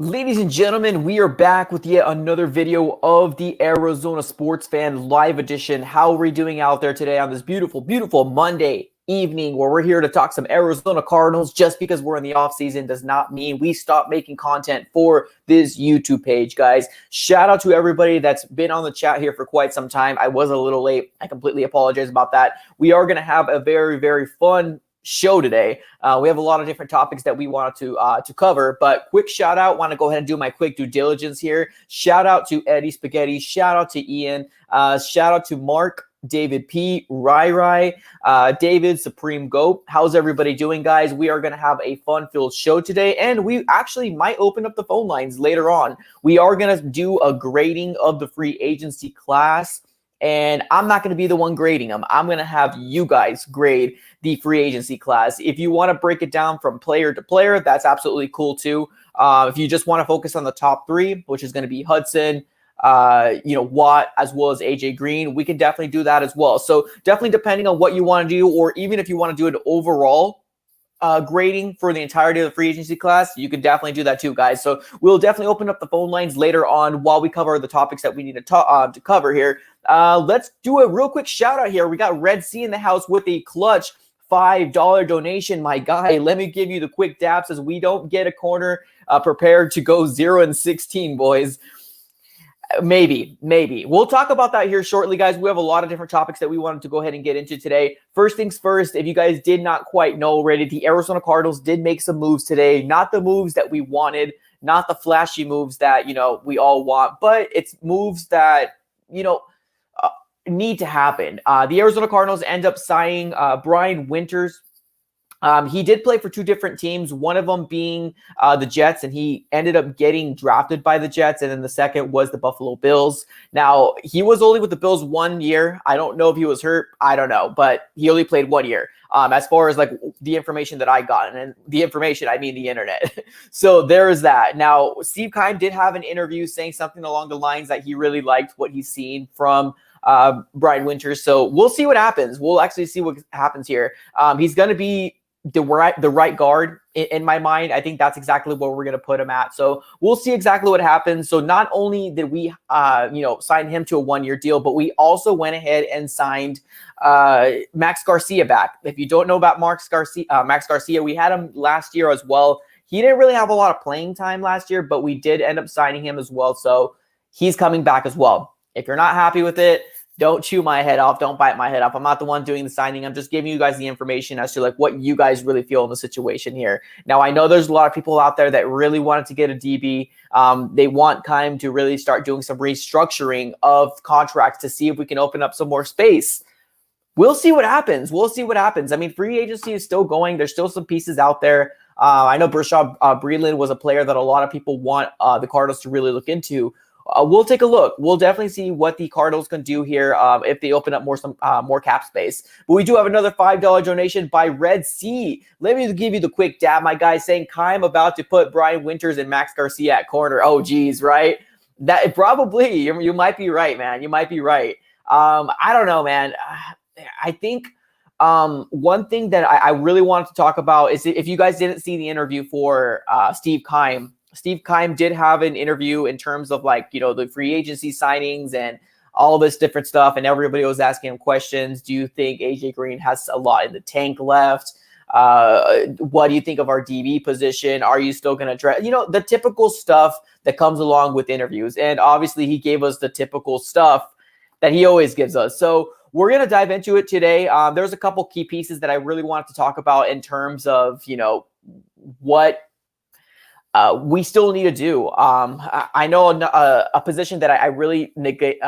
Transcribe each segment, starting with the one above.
Ladies and gentlemen, we are back with yet another video of the Arizona Sports Fan Live Edition. How are we doing out there today on this beautiful, beautiful Monday evening where we're here to talk some Arizona Cardinals? Just because we're in the offseason does not mean we stop making content for this YouTube page, guys. Shout out to everybody that's been on the chat here for quite some time. I was a little late. I completely apologize about that. We are going to have a very, very fun show today. We have a lot of different topics that we wanted to cover, but quick shout out. Want to go ahead and do my quick due diligence here. Shout out to Eddie Spaghetti. Shout out to Ian. Shout out to Mark, David P, Rai, David, Supreme Goat. How's everybody doing, guys? We are going to have a fun-filled show today, and we actually might open up the phone lines later on. We are going to do a grading of the free agency class. And I'm not going to be the one grading them. I'm going to have you guys grade the free agency class. If you want to break it down from player to player, that's absolutely cool too. If you just want to focus on the top three, which is going to be Hudson, Watt, as well as AJ Green, we can definitely do that as well. So definitely depending on what you want to do, or even if you want to do an overall grading for the entirety of the free agency class, you can definitely do that too, guys. So we'll definitely open up the phone lines later on while we cover the topics that we need to cover here. Let's do a real quick shout out here. We got Red C in the house with a clutch $5 donation. My guy, let me give you the quick daps as we don't get a corner prepared to go 0-16, boys. Maybe. We'll talk about that here shortly, guys. We have a lot of different topics that we wanted to go ahead and get into today. First things first, if you guys did not quite know already, the Arizona Cardinals did make some moves today. Not the moves that we wanted, not the flashy moves that, we all want, but it's moves that, need to happen. The Arizona Cardinals end up signing Brian Winters. He did play for two different teams, one of them being the Jets, and he ended up getting drafted by the Jets, and then the second was the Buffalo Bills. Now, he was only with the Bills 1 year. I don't know if he was hurt. I don't know, but he only played 1 year as far as like the information that I got, and the information, I mean the internet. So there is that. Now, Steve Keim did have an interview saying something along the lines that he really liked what he's seen from Brian Winters. So we'll see what happens. We'll actually see what happens here. He's going to be the right guard in my mind. I think that's exactly where we're going to put him at. So we'll see exactly what happens. So not only did we, sign him to a 1-year deal, but we also went ahead and signed Max Garcia back. If you don't know about Max Garcia, we had him last year as well. He didn't really have a lot of playing time last year, but we did end up signing him as well. So he's coming back as well. If you're not happy with it, don't chew my head off. Don't bite my head off. I'm not the one doing the signing. I'm just giving you guys the information as to like what you guys really feel in the situation here. Now, I know there's a lot of people out there that really wanted to get a DB. They want Keim to really start doing some restructuring of contracts to see if we can open up some more space. We'll see what happens. I mean, free agency is still going. There's still some pieces out there. I know Brashad Breeland was a player that a lot of people want the Cardinals to really look into. We'll take a look. We'll definitely see what the Cardinals can do here if they open up more cap space. But we do have another $5 donation by Red C. Let me give you the quick dab, my guy, saying Keim about to put Brian Winters and Max Garcia at corner. Oh, geez, right? That probably, you might be right, man. You might be right. I don't know, man. I think one thing that I really wanted to talk about is if you guys didn't see the interview for Steve Keim. Steve Keim did have an interview in terms of the free agency signings and all this different stuff. And everybody was asking him questions. Do you think AJ Green has a lot in the tank left? What do you think of our DB position? Are you still going to try? The typical stuff that comes along with interviews. And obviously he gave us the typical stuff that he always gives us. So we're going to dive into it today. There's a couple key pieces that I really wanted to talk about in terms of, what we still need to do. I know a position that I really neglected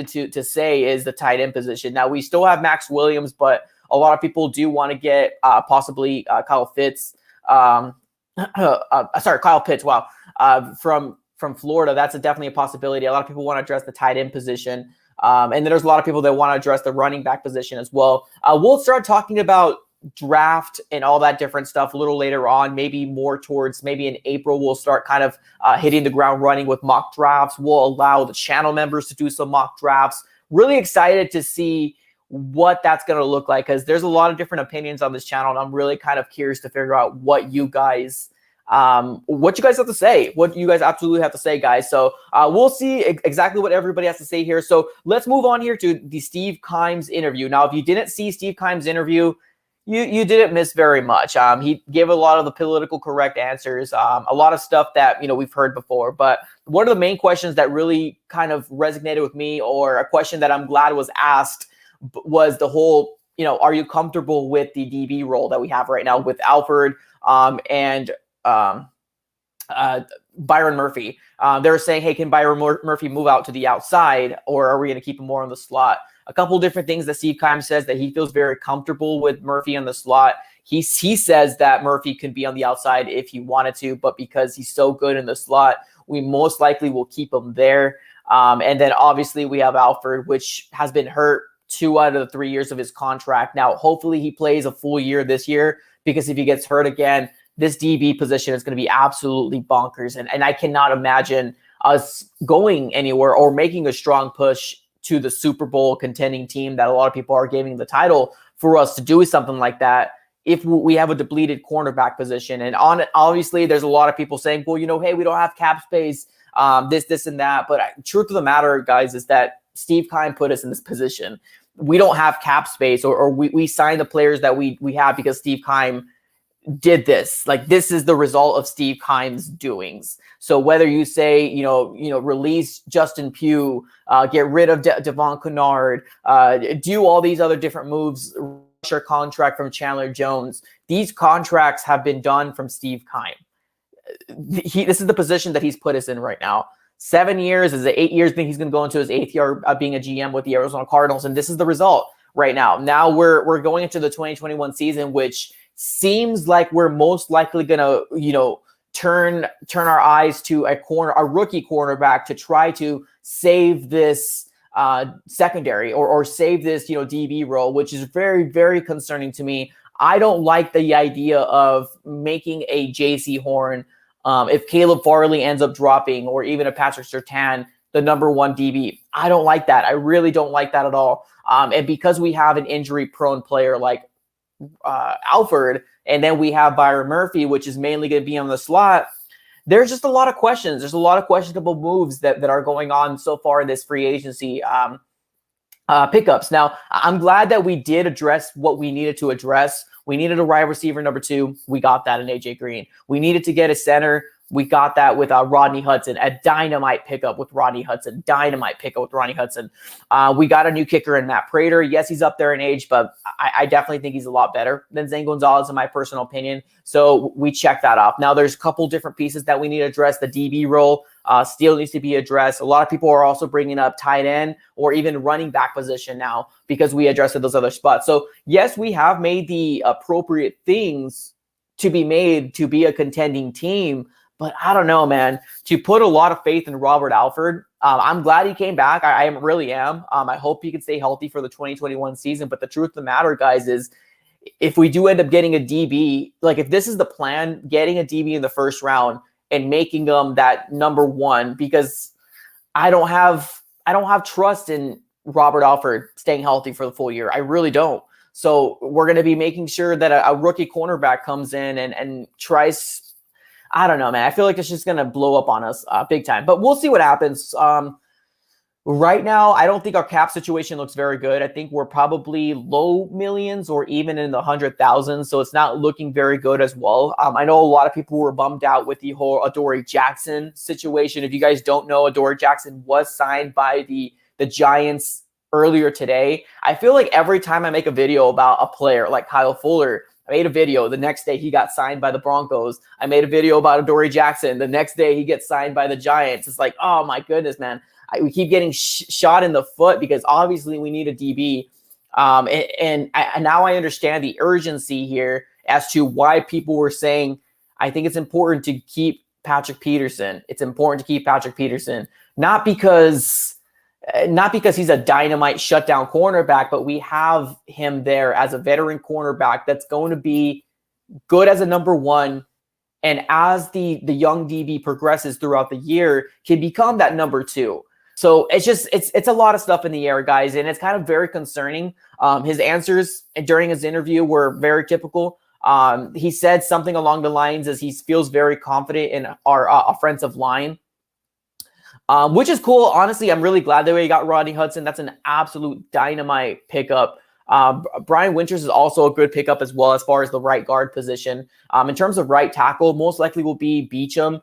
to say is the tight end position. Now, we still have Max Williams, but a lot of people do want to get possibly Kyle Pitts. Kyle Pitts. Wow. From Florida, that's definitely a possibility. A lot of people want to address the tight end position. And then there's a lot of people that want to address the running back position as well. We'll start talking about draft and all that different stuff a little later on, maybe more towards maybe in April. We'll start kind of hitting the ground running with mock drafts. We'll allow the channel members to do some mock drafts. Really excited to see what that's going to look like, because there's a lot of different opinions on this channel, and I'm really kind of curious to figure out what you guys what you guys have to say, what you guys absolutely have to say, guys. So we'll see exactly what everybody has to say here. So let's move on here to the Steve Keim's interview. Now, if you didn't see Steve Keim's interview, you didn't miss very much. He gave a lot of the political correct answers, a lot of stuff that, we've heard before. But one of the main questions that really kind of resonated with me, or a question that I'm glad was asked, was the whole, are you comfortable with the DB role that we have right now with Alford and Byron Murphy? They were saying, hey, can Byron Murphy move out to the outside, or are we going to keep him more in the slot? A couple of different things that Steve Keim says, that he feels very comfortable with Murphy on the slot. He says that Murphy can be on the outside if he wanted to, but because he's so good in the slot, we most likely will keep him there. And then obviously we have Alford, which has been hurt 2 out of the 3 years of his contract. Now, hopefully he plays a full year this year, because if he gets hurt again, this DB position is going to be absolutely bonkers. And I cannot imagine us going anywhere or making a strong push to the Super Bowl contending team that a lot of people are giving the title, for us to do something like that if we have a depleted cornerback position. And on it, obviously, there's a lot of people saying, well, hey, we don't have cap space, this, and that. But truth of the matter, guys, is that Steve Keim put us in this position. We don't have cap space, or we signed the players that we have because Steve Keim did this. Like, this is the result of Steve Keim's doings. So whether you say, release Justin Pugh, get rid of Devon Kennard, do all these other different moves, rush our contract from Chandler Jones, these contracts have been done from Steve Keim. This is the position that he's put us in right now. 7 years, is it 8 years? I think he's going to go into his 8th year being a GM with the Arizona Cardinals, and this is the result right now. Now we're going into the 2021 season, which seems like we're most likely going to, turn our eyes to a rookie cornerback to try to save this secondary or save this, DB role, which is very, very concerning to me. I don't like the idea of making a JC Horn, if Caleb Farley ends up dropping, or even if Patrick Surtain, the number 1 DB. I don't like that. I really don't like that at all. And because we have an injury-prone player like Alford, and then we have Byron Murphy, which is mainly going to be on the slot, there's just a lot of questions. There's a lot of questionable moves that are going on so far in this free agency pickups. Now, I'm glad that we did address what we needed to address. We needed a wide receiver number 2. We got that in AJ Green. We needed to get a center. We got that with Rodney Hudson, a dynamite pickup with Rodney Hudson. We got a new kicker in Matt Prater. Yes, he's up there in age, but I definitely think he's a lot better than Zane Gonzalez, in my personal opinion. So we checked that off. Now, there's a couple different pieces that we need to address. The DB role still needs to be addressed. A lot of people are also bringing up tight end or even running back position now, because we addressed those other spots. So yes, we have made the appropriate things to be made to be a contending team. But I don't know, man, to put a lot of faith in Robert Alford. I'm glad he came back. I really am. I hope he can stay healthy for the 2021 season. But the truth of the matter, guys, is if we do end up getting a DB, like if this is the plan, getting a DB in the first round and making them that number 1, because I don't have trust in Robert Alford staying healthy for the full year. I really don't. So we're going to be making sure that a rookie cornerback comes in and tries. I don't know, man. I feel like it's just going to blow up on us big time. But we'll see what happens. Right now, I don't think our cap situation looks very good. I think we're probably low millions or even in the 100,000. So it's not looking very good as well. I know a lot of people were bummed out with the whole Adoree Jackson situation. If you guys don't know, Adoree Jackson was signed by the Giants earlier today. I feel like every time I make a video about a player like Kyle Fuller, I made a video. The next day he got signed by the Broncos. I made a video about Adoree Jackson. The next day he gets signed by the Giants. It's like, oh my goodness, man. We keep getting shot in the foot because obviously we need a DB. And now I understand the urgency here as to why people were saying, I think it's important to keep Patrick Peterson. It's important to keep Patrick Peterson, not because he's a dynamite shutdown cornerback, but we have him there as a veteran cornerback that's going to be good as a number 1. And as the young DB progresses throughout the year, can become that number 2. So it's a lot of stuff in the air, guys. And it's kind of very concerning. His answers during his interview were very typical. He said something along the lines as he feels very confident in our offensive line, which is cool. Honestly, I'm really glad that we got Rodney Hudson. That's an absolute dynamite pickup. Brian Winters is also a good pickup as well as far as the right guard position. In terms of right tackle, most likely will be Beacham.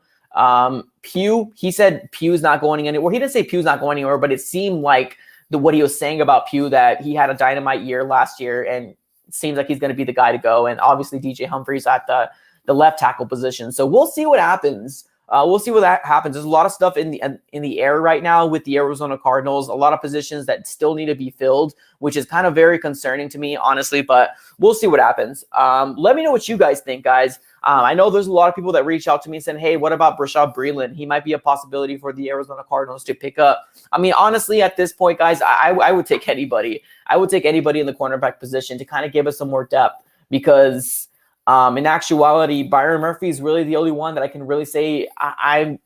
Pugh, he said Pugh's not going anywhere. He didn't say Pugh's not going anywhere, but it seemed like what he was saying about Pugh, that he had a dynamite year last year and it seems like he's going to be the guy to go. And obviously DJ Humphries at the left tackle position. So we'll see what happens. We'll see what that happens. There's a lot of stuff in the air right now with the Arizona Cardinals, a lot of positions that still need to be filled, which is kind of very concerning to me, honestly, but we'll see what happens. Let me know what you guys think, guys. I know there's a lot of people that reach out to me saying, hey, what about Brashad Breeland? He might be a possibility for the Arizona Cardinals to pick up. I mean, honestly, at this point, guys, I would take anybody. I would take anybody in the cornerback position to kind of give us some more depth because in actuality, Byron Murphy is really the only one that I can really say I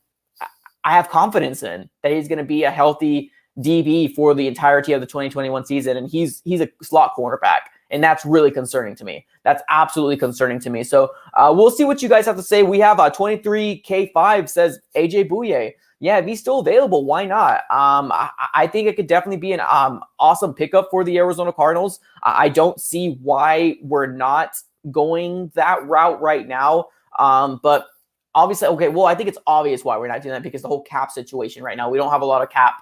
have confidence in that he's going to be a healthy DB for the entirety of the 2021 season. And he's a slot cornerback. And that's really concerning to me. That's absolutely concerning to me. So we'll see what you guys have to say. We have 23K5 says AJ Bouye. Yeah, if he's still available, why not? I think it could definitely be an awesome pickup for the Arizona Cardinals. I don't see why we're not going that route right now. But obviously, okay, well, I think it's obvious why we're not doing that because the whole cap situation right now, we don't have a lot of cap.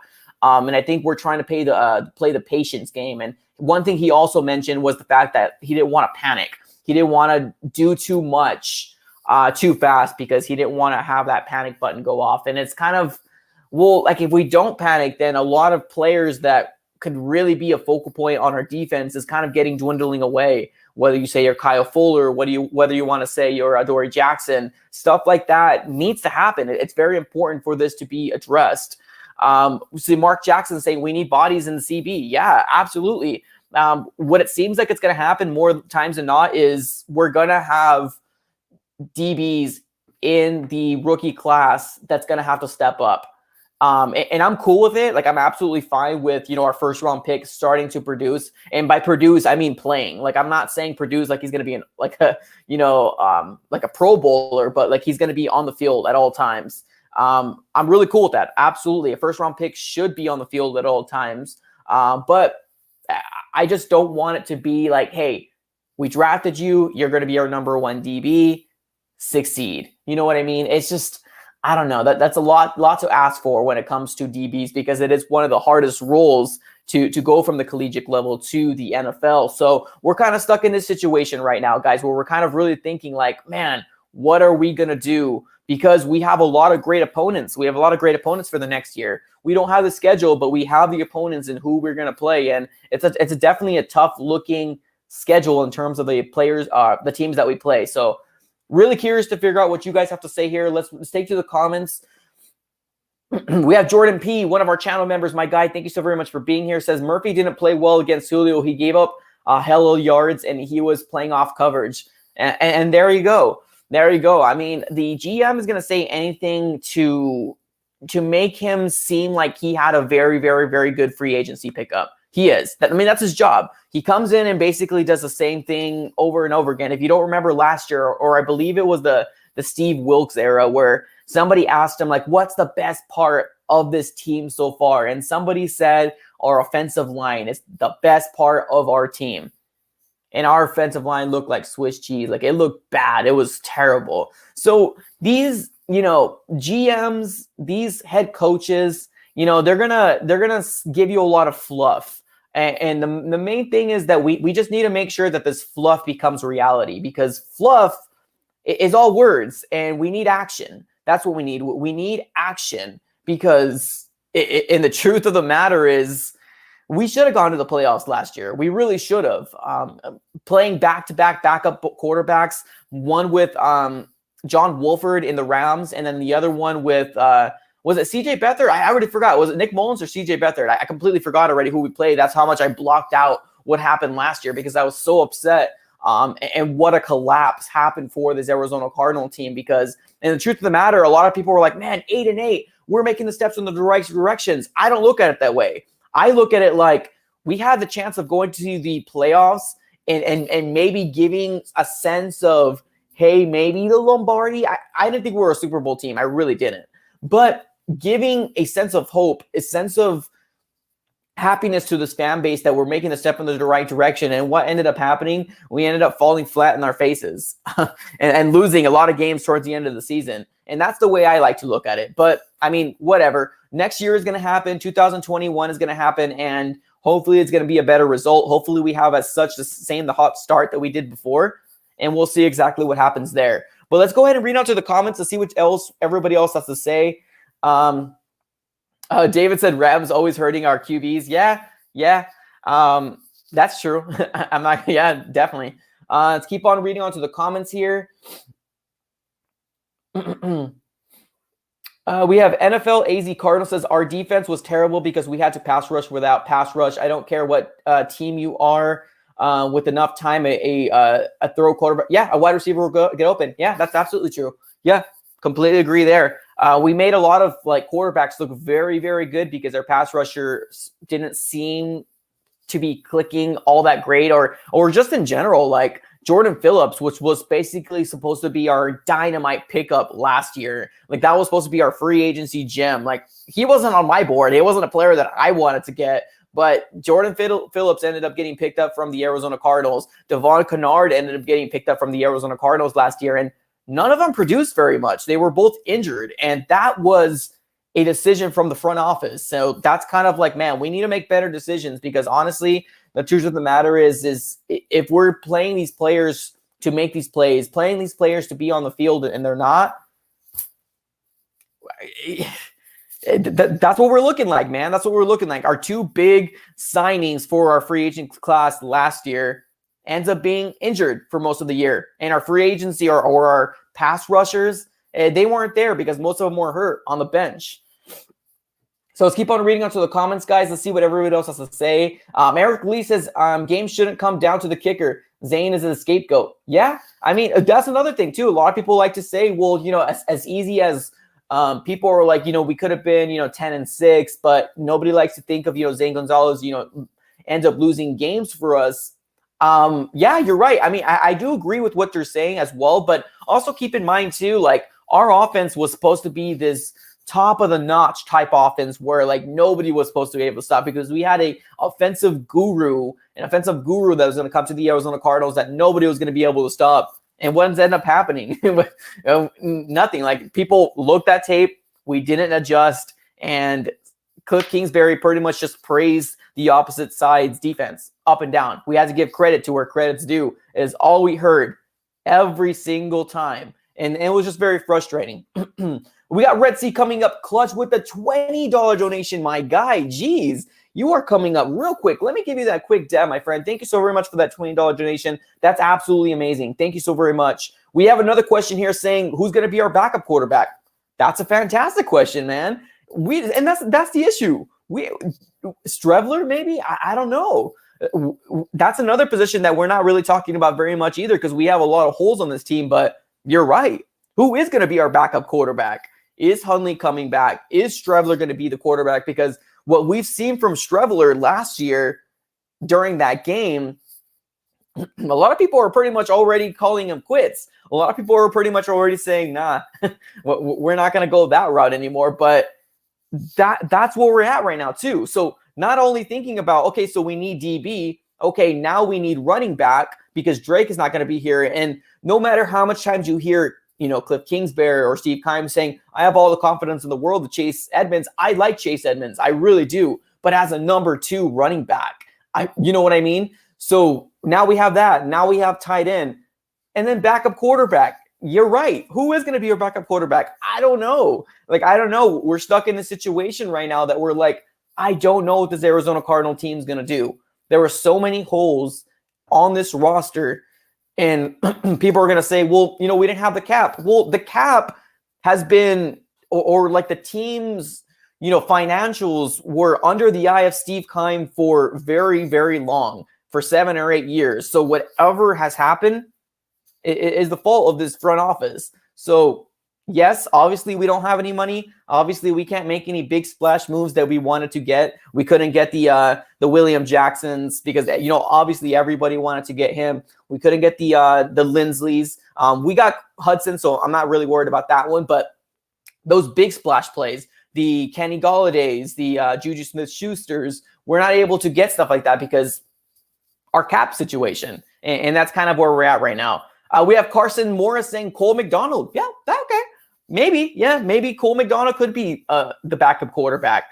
And I think we're trying to play the patience game. And one thing he also mentioned was the fact that he didn't want to panic. He didn't want to do too much too fast because he didn't want to have that panic button go off. And it's kind of, well, like if we don't panic, then a lot of players that could really be a focal point on our defense is kind of dwindling away. Whether you say you're Kyle Fuller, whether you want to say you're Adoree Jackson, stuff like that needs to happen. It's very important for this to be addressed. See Mark Jackson saying we need bodies in the CB. Yeah, absolutely. What it seems like it's going to happen more times than not is we're going to have DBs in the rookie class that's going to have to step up. And I'm cool with it. Like I'm absolutely fine with, our first round pick starting to produce. And by produce, I mean playing. Like I'm not saying produce like he's going to be like a Pro Bowler, but like he's going to be on the field at all times. I'm really cool with that. Absolutely. A first round pick should be on the field at all times. But I just don't want it to be like, hey, we drafted you. You're going to be our number one DB. Succeed. You know what I mean? It's just, I don't know. That's a lot to ask for when it comes to DBs because it is one of the hardest roles to go from the collegiate level to the NFL. So we're kind of stuck in this situation right now, guys, where we're kind of really thinking like, man, what are we going to do? Because we have a lot of great opponents. We have a lot of great opponents for the next year. We don't have the schedule, but we have the opponents and who we're going to play. And it's definitely a tough looking schedule in terms of the players, the teams that we play. So really curious to figure out what you guys have to say here. Let's take to the comments. We have Jordan P., one of our channel members, my guy. Thank you so very much for being here. Says Murphy didn't play well against Julio. He gave up hell of yards and he was playing off coverage. And there you go. There you go. I mean, the GM is going to say anything to make him seem like he had a very, very, very good free agency pickup. He is. That's his job. He comes in and basically does the same thing over and over again. If you don't remember last year, or I believe it was the Steve Wilkes era where somebody asked him, like, what's the best part of this team so far? And somebody said, our offensive line is the best part of our team. And our offensive line looked like Swiss cheese. Like, it looked bad. It was terrible. So these, GMs, these head coaches, they're gonna give you a lot of fluff. And the main thing is that we just need to make sure that this fluff becomes reality because fluff is all words and we need action. That's what we need. We need action because and the truth of the matter is we should have gone to the playoffs last year. We really should have. Playing back-to-back backup quarterbacks, one with John Wolford in the Rams and then the other one with was it CJ Beathard? I already forgot. Was it Nick Mullins or CJ Beathard? I completely forgot already who we played. That's how much I blocked out what happened last year because I was so upset. And what a collapse happened for this Arizona Cardinal team because, and the truth of the matter, a lot of people were like, man, 8-8, we're making the steps in the right directions. I don't look at it that way. I look at it like we had the chance of going to the playoffs and maybe giving a sense of, hey, maybe the Lombardi. I didn't think we were a Super Bowl team. I really didn't. But giving a sense of hope, a sense of happiness to this fan base that we're making a step in the right direction. And what ended up happening, we ended up falling flat in our faces and losing a lot of games towards the end of the season. And that's the way I like to look at it. But I mean, whatever. Next year is going to happen. 2021 is going to happen. And hopefully it's going to be a better result. Hopefully we have as such the hot start that we did before. And we'll see exactly what happens there. But let's go ahead and read out to the comments to see what else everybody else has to say. David said Rams always hurting our QBs. Yeah. That's true. I'm not. Yeah, definitely. Let's keep on reading on to the comments here. We have NFL AZ Cardinal says our defense was terrible because we had to pass rush without pass rush. I don't care what team you are. With enough time, a throw quarterback. Yeah, a wide receiver will get open. Yeah, that's absolutely true. Yeah, completely agree there. We made a lot of quarterbacks look very, very good because their pass rushers didn't seem to be clicking all that great, or just in general, like Jordan Phillips, which was basically supposed to be our dynamite pickup last year. Like that was supposed to be our free agency gem. Like he wasn't on my board. He wasn't a player that I wanted to get. But Jordan Phillips ended up getting picked up from the Arizona Cardinals. Devon Kennard ended up getting picked up from the Arizona Cardinals last year. And none of them produced very much. They were both injured. And that was a decision from the front office. So that's kind of like, man, we need to make better decisions because honestly, the truth of the matter is if we're playing these players to make these plays, playing these players to be on the field and they're not, that's what we're looking like, man. That's what we're looking like. Our two big signings for our free agent class last year ends up being injured for most of the year. And our free agency or our pass rushers, they weren't there because most of them were hurt on the bench. So let's keep on reading onto the comments, guys. Let's see what everybody else has to say. Eric Lee says, games shouldn't come down to the kicker. Zane is a scapegoat. Yeah, I mean, that's another thing, too. A lot of people like to say, well, as easy as people are like, we could have been, 10-6, but nobody likes to think of, Zane Gonzalez, ends up losing games for us. Yeah, you're right. I mean, I do agree with what you're saying as well, but also keep in mind too, like our offense was supposed to be this top of the notch type offense where like nobody was supposed to be able to stop because we had an offensive guru that was going to come to the Arizona Cardinals that nobody was going to be able to stop. And what ended up happening? Nothing. Like people looked at tape, we didn't adjust, and Cliff Kingsbury pretty much just praised the opposite side's defense up and down. We had to give credit to where credit's due, is all we heard every single time. And it was just very frustrating. We got Red Sea coming up clutch with a $20 donation. My guy, geez, you are coming up real quick. Let me give you that quick dab, my friend. Thank you so very much for that $20 donation. That's absolutely amazing. Thank you so very much. We have another question here saying, who's going to be our backup quarterback? That's a fantastic question, man. And that's the issue. Streveler, maybe? I don't know. That's another position that we're not really talking about very much either because we have a lot of holes on this team, but you're right. Who is going to be our backup quarterback? Is Hundley coming back? Is Streveler going to be the quarterback? Because what we've seen from Streveler last year during that game, a lot of people are pretty much already calling him quits. A lot of people are pretty much already saying, nah, we're not going to go that route anymore. But that's where we're at right now too. So not only thinking about, okay, so we need DB. Okay, now we need running back because Drake is not going to be here. And no matter how much times you hear, Cliff Kingsbury or Steve Keim saying, I have all the confidence in the world to Chase Edmonds. I like Chase Edmonds. I really do. But as a number 2 running back, you know what I mean? So now we have that. Now we have tight end. And then backup quarterback. You're right. Who is going to be your backup quarterback? I don't know. I don't know. We're stuck in a situation right now that we're like, I don't know what this Arizona Cardinal team is going to do. There were so many holes on this roster. And people are going to say, well, we didn't have the cap. Well, the cap has been, or like the team's, financials were under the eye of Steve Keim for very, very long, for 7 or 8 years. So whatever has happened is the fault of this front office. So Yes, obviously we don't have any money. Obviously we can't make any big splash moves that we wanted to get. We couldn't get the William Jacksons because, you know, obviously everybody wanted to get him. We couldn't get the Linsleys. We got Hudson, so I'm not really worried about that one. But those big splash plays, the Kenny Gallaudays, the Juju Smith-Schusters, we're not able to get stuff like that because our cap situation, and that's kind of where we're at right now. We have Carson Morris saying Cole McDonald. Yeah, okay. Maybe, yeah, maybe Cole McDonald could be the backup quarterback.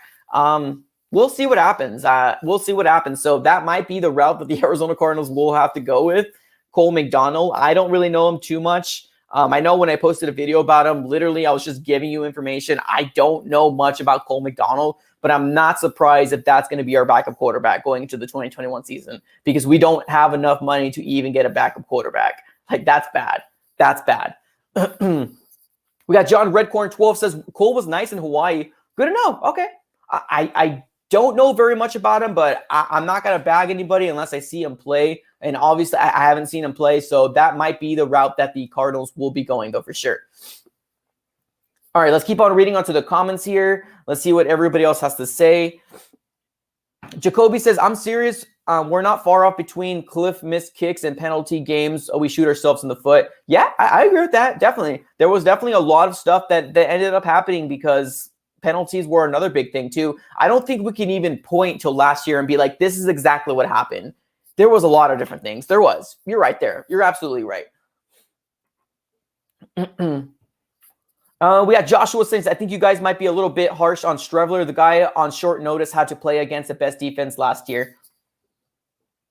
We'll see what happens. We'll see what happens. So that might be the route that the Arizona Cardinals will have to go with. Cole McDonald. I don't really know him too much. I know when I posted a video about him, literally I was just giving you information. I don't know much about Cole McDonald, but I'm not surprised if that's going to be our backup quarterback going into the 2021 season because we don't have enough money to even get a backup quarterback. Like, that's bad. That's bad. We got John Redcorn 12 says Cole was nice in Hawaii. Good to know. Okay. I don't know very much about him, but I'm not going to bag anybody unless I see him play. And obviously I haven't seen him play. So that might be the route that the Cardinals will be going though for sure. All right, let's keep on reading onto the comments here. Let's see what everybody else has to say. Jacoby says, I'm serious. We're not far off between Cliff missed kicks and penalty games. We shoot ourselves in the foot. Yeah, I agree with that. Definitely. There was definitely a lot of stuff that ended up happening because penalties were another big thing too. I don't think we can even point to last year and be like, this is exactly what happened. There was a lot of different things. There was. You're right there. You're absolutely right. We got Joshua saying, I think you guys might be a little bit harsh on Strevler. The guy on short notice had to play against the best defense last year.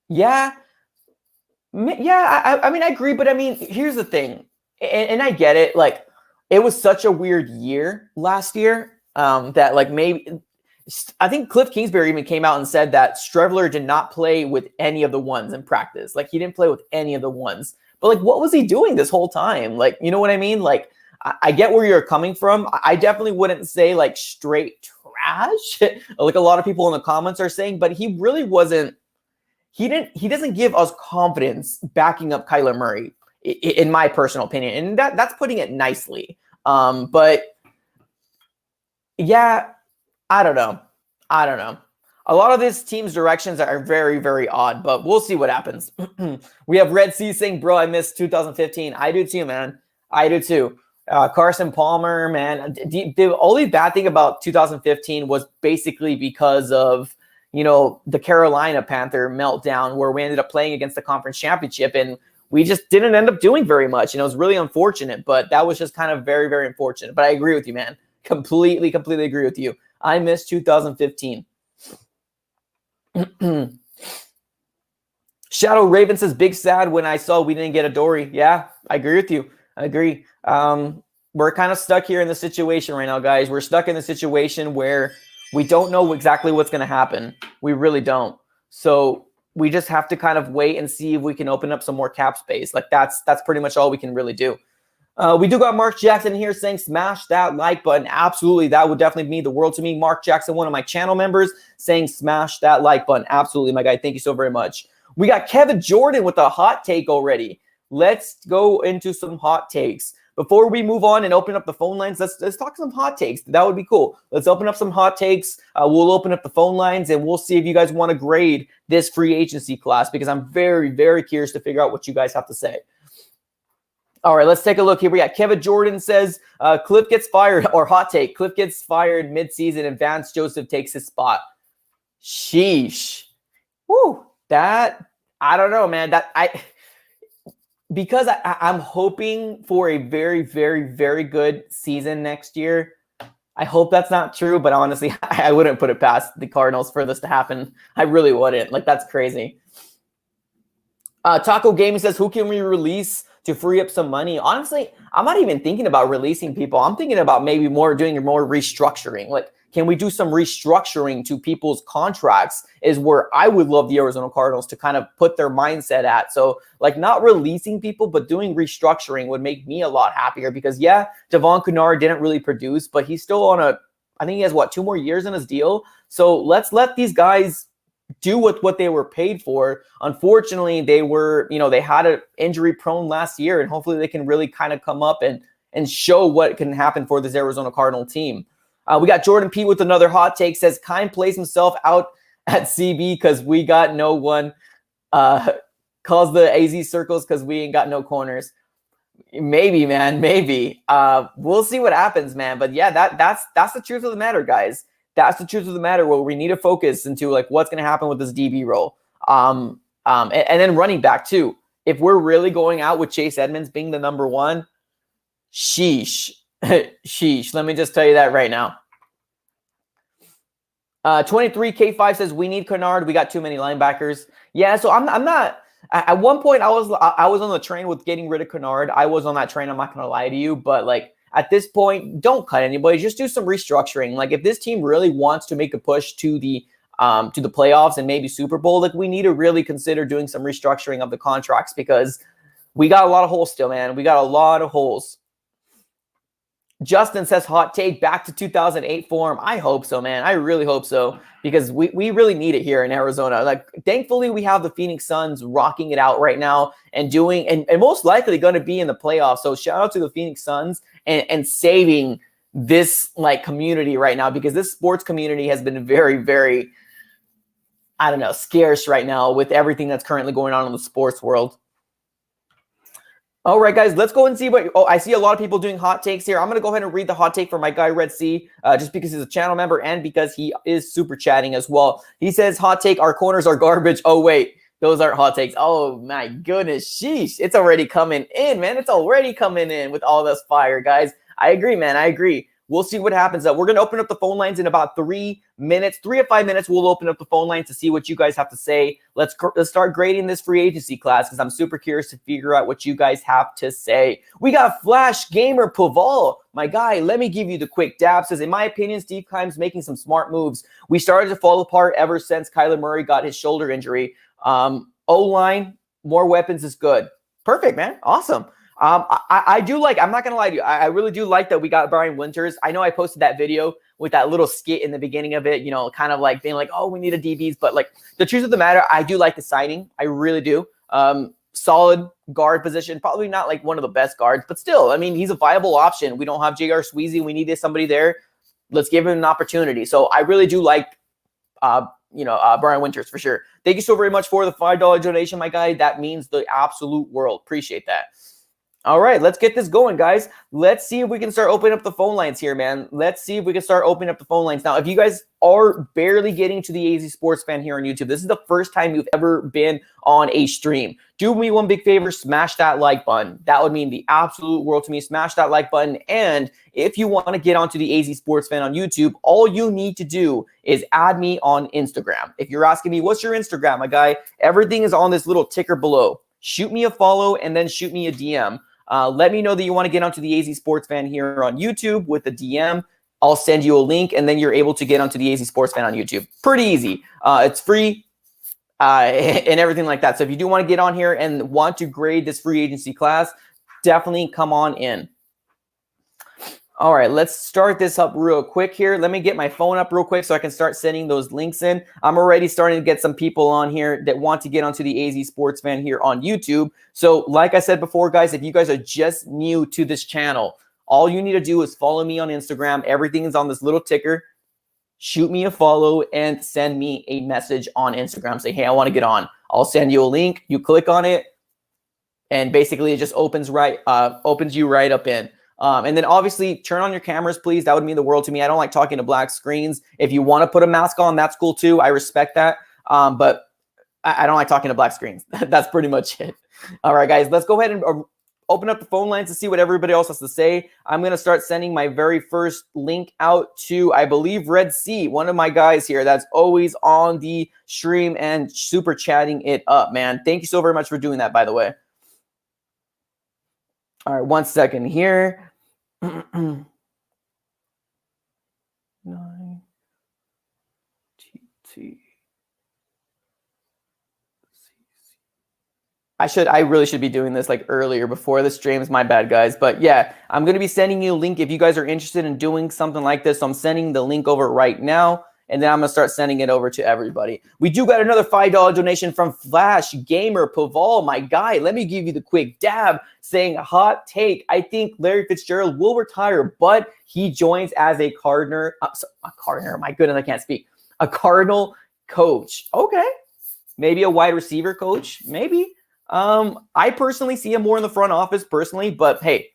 Yeah. Yeah, I mean, I agree. But, I mean, here's the thing. And I get it. Like, it was such a weird year last year that, like, maybe – I think Cliff Kingsbury even came out and said that Strevler did not play with any of the ones in practice. Like, he didn't play with any of the ones. But, like, what was he doing this whole time? Like, you know what I mean? Like, I get where you're coming from. I definitely wouldn't say like straight trash, like a lot of people in the comments are saying, but he really wasn't. He doesn't give us confidence backing up Kyler Murray, in my personal opinion, and that's putting it nicely. But yeah, I don't know. A lot of this team's directions are very, very odd, but we'll see what happens. We have Red Sea saying, bro, I missed 2015. I do too, man. I do too. Carson Palmer, man, the only bad thing about 2015 was basically because of, you know, the Carolina Panther meltdown where we ended up playing against the conference championship and we just didn't end up doing very much. And it was really unfortunate, but that was just kind of very, very unfortunate. But I agree with you, man. Completely agree with you. I missed 2015. Shadow Raven says, big sad when I saw we didn't get a Dory. Yeah, I agree with you. I agree. We're kind of stuck here in the situation right now, guys. We're stuck in the situation where we don't know exactly what's going to happen. We really don't. So we just have to kind of wait and see if we can open up some more cap space. Like that's pretty much all we can really do. We do got Mark Jackson here saying, smash that like button. Absolutely. That would definitely mean the world to me. Mark Jackson, one of my channel members, saying, smash that like button. Absolutely, my guy. Thank you so very much. We got Kevin Jordan with a hot take already. Let's go into some hot takes. Before we move on and open up the phone lines, let's talk some hot takes. That would be cool. Let's open up some hot takes. We'll open up the phone lines, and we'll see if you guys want to grade this free agency class because I'm very, very curious to figure out what you guys have to say. All right, let's take a look here. We got Kevin Jordan says, Cliff gets fired, or hot take, Cliff gets fired midseason and Vance Joseph takes his spot. Sheesh. Woo, that, I don't know, man. Because I'm hoping for a very, very, very good season next year. I hope that's not true, but honestly, I wouldn't put it past the Cardinals for this to happen. I really wouldn't. Like, that's crazy. Taco Gaming says, who can we release to free up some money? Honestly, I'm not even thinking about releasing people. I'm thinking about maybe doing more restructuring. Like, can we do some restructuring to people's contracts is where I would love the Arizona Cardinals to kind of put their mindset at. So, like, not releasing people, but doing restructuring would make me a lot happier because, yeah, Devon Kennard didn't really produce, but he's still on I think he has, 2 more years in his deal. So let's let these guys do what they were paid for. Unfortunately, they were, they had an injury prone last year, and hopefully they can really kind of come up and and show what can happen for this Arizona Cardinal team. We got Jordan P with another hot take, says Keim plays himself out at CB because we got no one. Calls the AZ circles because we ain't got no corners. Maybe, man, maybe. We'll see what happens, man. But yeah, that's the truth of the matter, guys. That's the truth of the matter where we need to focus into like what's going to happen with this DB role. And then running back too. If we're really going out with Chase Edmonds being the number one, sheesh. Sheesh. Let me just tell you that right now. 23K5 says we need Kennard. We got too many linebackers. Yeah, so I'm not. At one point, I was on the train with getting rid of Kennard. I was on that train. I'm not gonna lie to you, but like at this point, don't cut anybody. Just do some restructuring. Like if this team really wants to make a push to the playoffs and maybe Super Bowl, like we need to really consider doing some restructuring of the contracts because we got a lot of holes still, man. We got a lot of holes. Justin says hot take back to 2008 form. I hope so, man. I really hope so because we really need it here in Arizona. Like, thankfully, we have the Phoenix Suns rocking it out right now and doing and most likely going to be in the playoffs. So shout out to the Phoenix Suns and saving this like community right now because this sports community has been very, very, I don't know, scarce right now with everything that's currently going on in the sports world. All right, guys, let's go and see what. Oh, I see a lot of people doing hot takes here. I'm going to go ahead and read the hot take for my guy, Red C, just because he's a channel member and because he is super chatting as well. He says, hot take, our corners are garbage. Oh, wait, those aren't hot takes. Oh, my goodness. Sheesh. It's already coming in, man. It's already coming in with all this fire, guys. I agree, man. I agree. We'll see what happens. We're going to open up the phone lines in about 3 minutes. 3 to 5 minutes, we'll open up the phone lines to see what you guys have to say. Let's start grading this free agency class because I'm super curious to figure out what you guys have to say. We got Flash Gamer Paval. My guy, let me give you the quick dab. Says, in my opinion, Steve Keim's making some smart moves. We started to fall apart ever since Kyler Murray got his shoulder injury. O-line, more weapons is good. Perfect, man. Awesome. I do like, I'm not going to lie to you. I really do like that we got Brian Winters. I know I posted that video with that little skit in the beginning of it, you know, kind of like being like, oh, we need a DBs. But like the truth of the matter, I do like the signing. I really do. Solid guard position. Probably not like one of the best guards, but still, I mean, he's a viable option. We don't have J.R. Sweezy. We needed somebody there. Let's give him an opportunity. So I really do like, Brian Winters for sure. Thank you so very much for the $5 donation, my guy. That means the absolute world. Appreciate that. All right, let's get this going, guys. Let's see if we can start opening up the phone lines here, man. Let's see if we can start opening up the phone lines. Now, if you guys are barely getting to the AZ Sports Fan here on YouTube, this is the first time you've ever been on a stream. Do me one big favor, smash that like button. That would mean the absolute world to me. Smash that like button. And if you want to get onto the AZ Sports Fan on YouTube, all you need to do is add me on Instagram. If you're asking me, what's your Instagram, my guy? Everything is on this little ticker below. Shoot me a follow and then shoot me a DM. Let me know that you want to get onto the AZ Sports Fan here on YouTube with the DM. I'll send you a link, and then you're able to get onto the AZ Sports Fan on YouTube. Pretty easy. It's free and everything like that. So if you do want to get on here and want to grade this free agency class, definitely come on in. All right, let's start this up real quick here. Let me get my phone up real quick so I can start sending those links in. I'm already starting to get some people on here that want to get onto the AZ Sports Fan here on YouTube. So like I said before, guys, if you guys are just new to this channel, all you need to do is follow me on Instagram. Everything is on this little ticker. Shoot me a follow and send me a message on Instagram. Say, hey, I want to get on. I'll send you a link. You click on it, and basically it just opens you right up in. And then obviously turn on your cameras, please. That would mean the world to me. I don't like talking to black screens. If you want to put a mask on, that's cool too. I respect that. But I don't like talking to black screens. That's pretty much it. All right, guys, let's go ahead and open up the phone lines to see what everybody else has to say. I'm going to start sending my very first link out to, I believe, Red C, one of my guys here that's always on the stream and super chatting it up, man. Thank you so very much for doing that, by the way. All right, 1 second here. 9 TT. I really should be doing this like earlier before the streams. My bad, guys. But yeah, I'm going to be sending you a link if you guys are interested in doing something like this. So I'm sending the link over right now. and then I'm going to start sending it over to everybody. We do got another $5 donation from Flash Gamer Paval, my guy. Let me give you the quick dab saying, hot take. I think Larry Fitzgerald will retire, but he joins as a Cardinal. My goodness, I can't speak. A Cardinal coach. Okay. Maybe a wide receiver coach. Maybe. I personally see him more in the front office personally, but hey,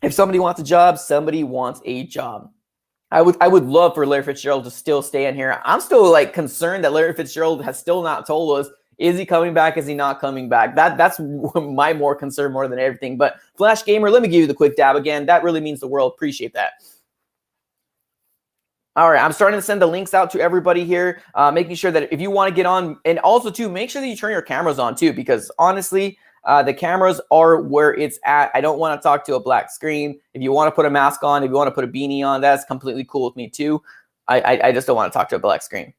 if somebody wants a job, somebody wants a job. I would love for Larry Fitzgerald to still stay in here. I'm still like concerned that Larry Fitzgerald has still not told us, is he coming back? Is he not coming back? That's my more concern more than everything. But Flash Gamer, let me give you the quick dab again. That really means the world. Appreciate that. All right, I'm starting to send the links out to everybody here, making sure that if you want to get on, and also too, make sure that you turn your cameras on too, because honestly, the cameras are where it's at. I don't want to talk to a black screen. If you want to put a mask on, if you want to put a beanie on, that's completely cool with me too. I just don't want to talk to a black screen.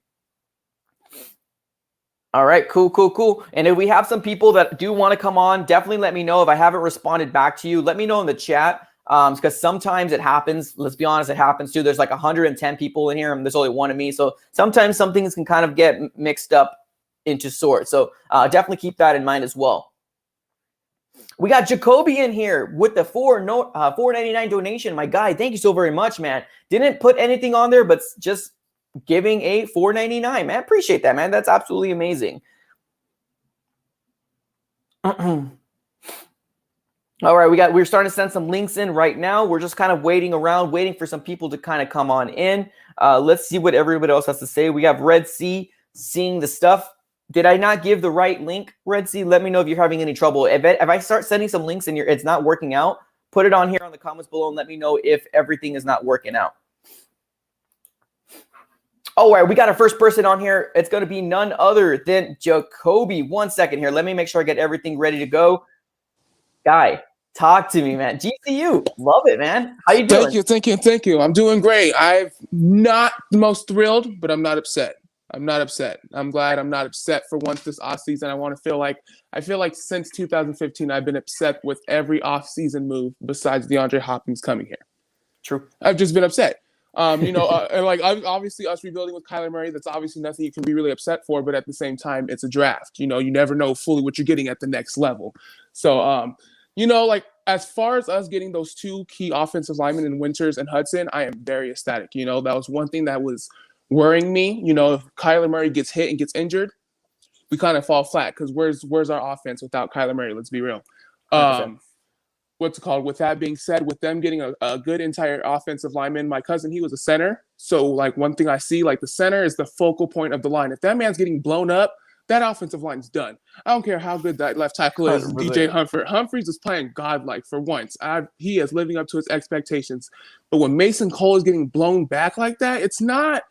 All right, cool. And if we have some people that do want to come on, definitely let me know. If I haven't responded back to you, let me know in the chat. Because sometimes it happens. Let's be honest, it happens too. There's like 110 people in here, and there's only one of me. So sometimes some things can kind of get mixed up into sorts. So definitely keep that in mind as well. We got Jacoby in here with the $4.99 donation. My guy, thank you so very much, man. Didn't put anything on there, but just giving a $4.99, man. Appreciate that, man. That's absolutely amazing. All right, we're starting to send some links in right now. We're just kind of waiting around, waiting for some people to kind of come on in. Let's see what everybody else has to say. We have Red Sea seeing the stuff. Did I not give the right link, Red Sea? Let me know if you're having any trouble. If I start sending some links and it's not working out, put it on here on the comments below and let me know if everything is not working out. All right, we got our first person on here. It's going to be none other than Jacoby. 1 second here. Let me make sure I get everything ready to go. Guy, talk to me, man. GCU, love it, man. How you doing? Thank you. I'm doing great. I'm not the most thrilled, but I'm not upset. I'm glad I'm not upset for once this offseason. I feel like since 2015, I've been upset with every offseason move besides DeAndre Hopkins coming here. True. I've just been upset. And like obviously us rebuilding with Kyler Murray, that's obviously nothing you can be really upset for. But at the same time, it's a draft. You never know fully what you're getting at the next level. So, like as far as us getting those two key offensive linemen in Winters and Hudson, I am very ecstatic. That was one thing that was worrying me. If Kyler Murray gets hit and gets injured, we kind of fall flat because where's our offense without Kyler Murray? Let's be real. What's it called? With that being said, with them getting a good entire offensive lineman, my cousin, he was a center. So like one thing I see, like the center is the focal point of the line. If that man's getting blown up, that offensive line's done. I don't care how good that left tackle is. 100%. DJ Humphries is playing godlike for once. He is living up to his expectations. But when Mason Cole is getting blown back like that, it's not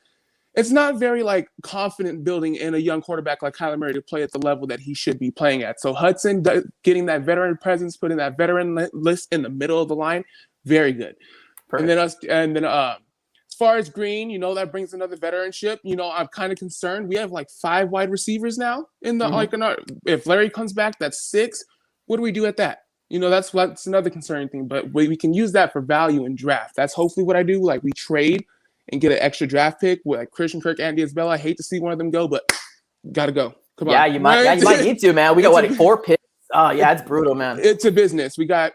very like confident building in a young quarterback like Kyler Murray to play at the level that he should be playing at. So Hudson getting that veteran presence, putting that veteran list in the middle of the line, very good. Perfect. And then as far as Green, that brings another veteranship. I'm kind of concerned. We have like 5 wide receivers now in the if Larry comes back, that's 6. What do we do at that? That's another concerning thing. But we can use that for value in draft. That's hopefully what I do. Like we trade and get an extra draft pick with like Christian Kirk, Andy Isabella. I hate to see one of them go, but gotta go. Come on. Yeah, you might need to, man. We got like 4 picks. Oh yeah, it's brutal, man. It's a business. We got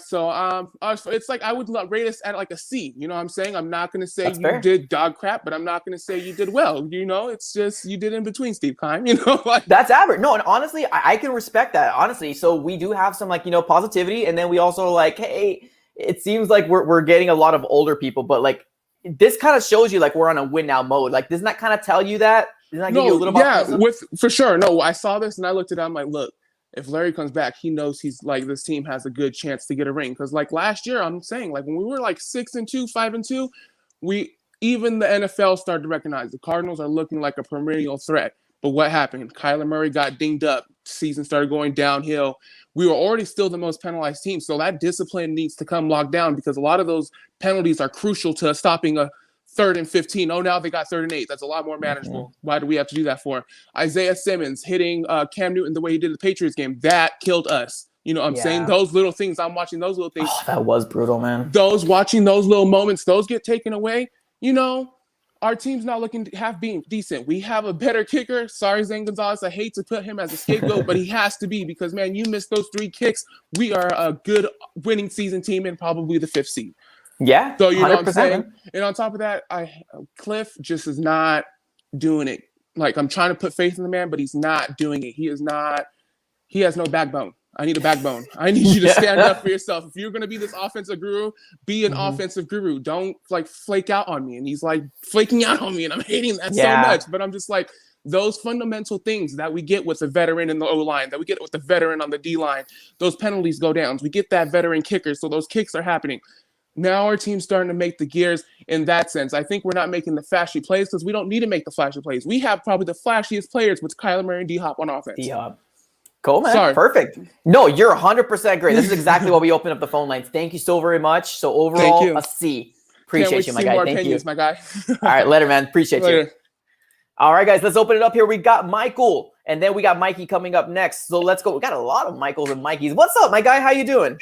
so it's like I would rate us at like a C. You know what I'm saying? I'm not gonna say you did dog crap, but I'm not gonna say you did well. It's just you did in between, Steve Keim. Like that's average. No, and honestly, I can respect that. Honestly, so we do have some like positivity, and then we also like, hey, it seems like we're getting a lot of older people, but like this kind of shows you like we're on a win now mode. Like doesn't that kind of tell you that? Doesn't that give you a little for sure. No, I saw this and I looked at it. I'm like, look. If Larry comes back, he knows he's like this team has a good chance to get a ring. Because like last year, I'm saying like when we were like 6-2, 5-2, even the NFL started to recognize the Cardinals are looking like a perennial threat. But what happened? Kyler Murray got dinged up. Season started going downhill. We were already still the most penalized team. So that discipline needs to come locked down because a lot of those penalties are crucial to stopping a 3rd and 15. Oh, now they got 3rd and 8. That's a lot more manageable. Mm-hmm. Why do we have to do that for? Isaiah Simmons hitting Cam Newton the way he did the Patriots game. That killed us. You know what I'm saying? Those little things, I'm watching those little things. Oh, that was brutal, man. Watching those little moments, those get taken away. You know, our team's not looking to have being decent. We have a better kicker. Sorry, Zane Gonzalez. I hate to put him as a scapegoat, but he has to be because, man, you missed those 3 kicks. We are a good winning season team and probably the 5th seed. Yeah. So, you know what I'm saying? Man. And on top of that, Cliff just is not doing it. Like, I'm trying to put faith in the man, but he's not doing it. He has no backbone. I need a backbone. I need you to stand up for yourself. If you're going to be this offensive guru, be an offensive guru. Don't like flake out on me. And he's like flaking out on me, and I'm hating that so much. But I'm just like, those fundamental things that we get with the veteran in the O-line, that we get with the veteran on the D-line, those penalties go down. We get that veteran kicker, so those kicks are happening. Now our team's starting to make the gears in that sense. I think we're not making the flashy plays because we don't need to make the flashy plays. We have probably the flashiest players with Kyler Murray and D-Hop on offense. D-Hop. Cool, man. Sorry. Perfect. No, you're 100% great. This is exactly why we opened up the phone lines. Thank you so very much. So overall, a C. Appreciate you, my guy. Thank you. My guy. All right, later, man. Appreciate you. All right, guys, let's open it up here. We got Michael, and then we got Mikey coming up next. So let's go. We got a lot of Michaels and Mikeys. What's up, my guy? How you doing?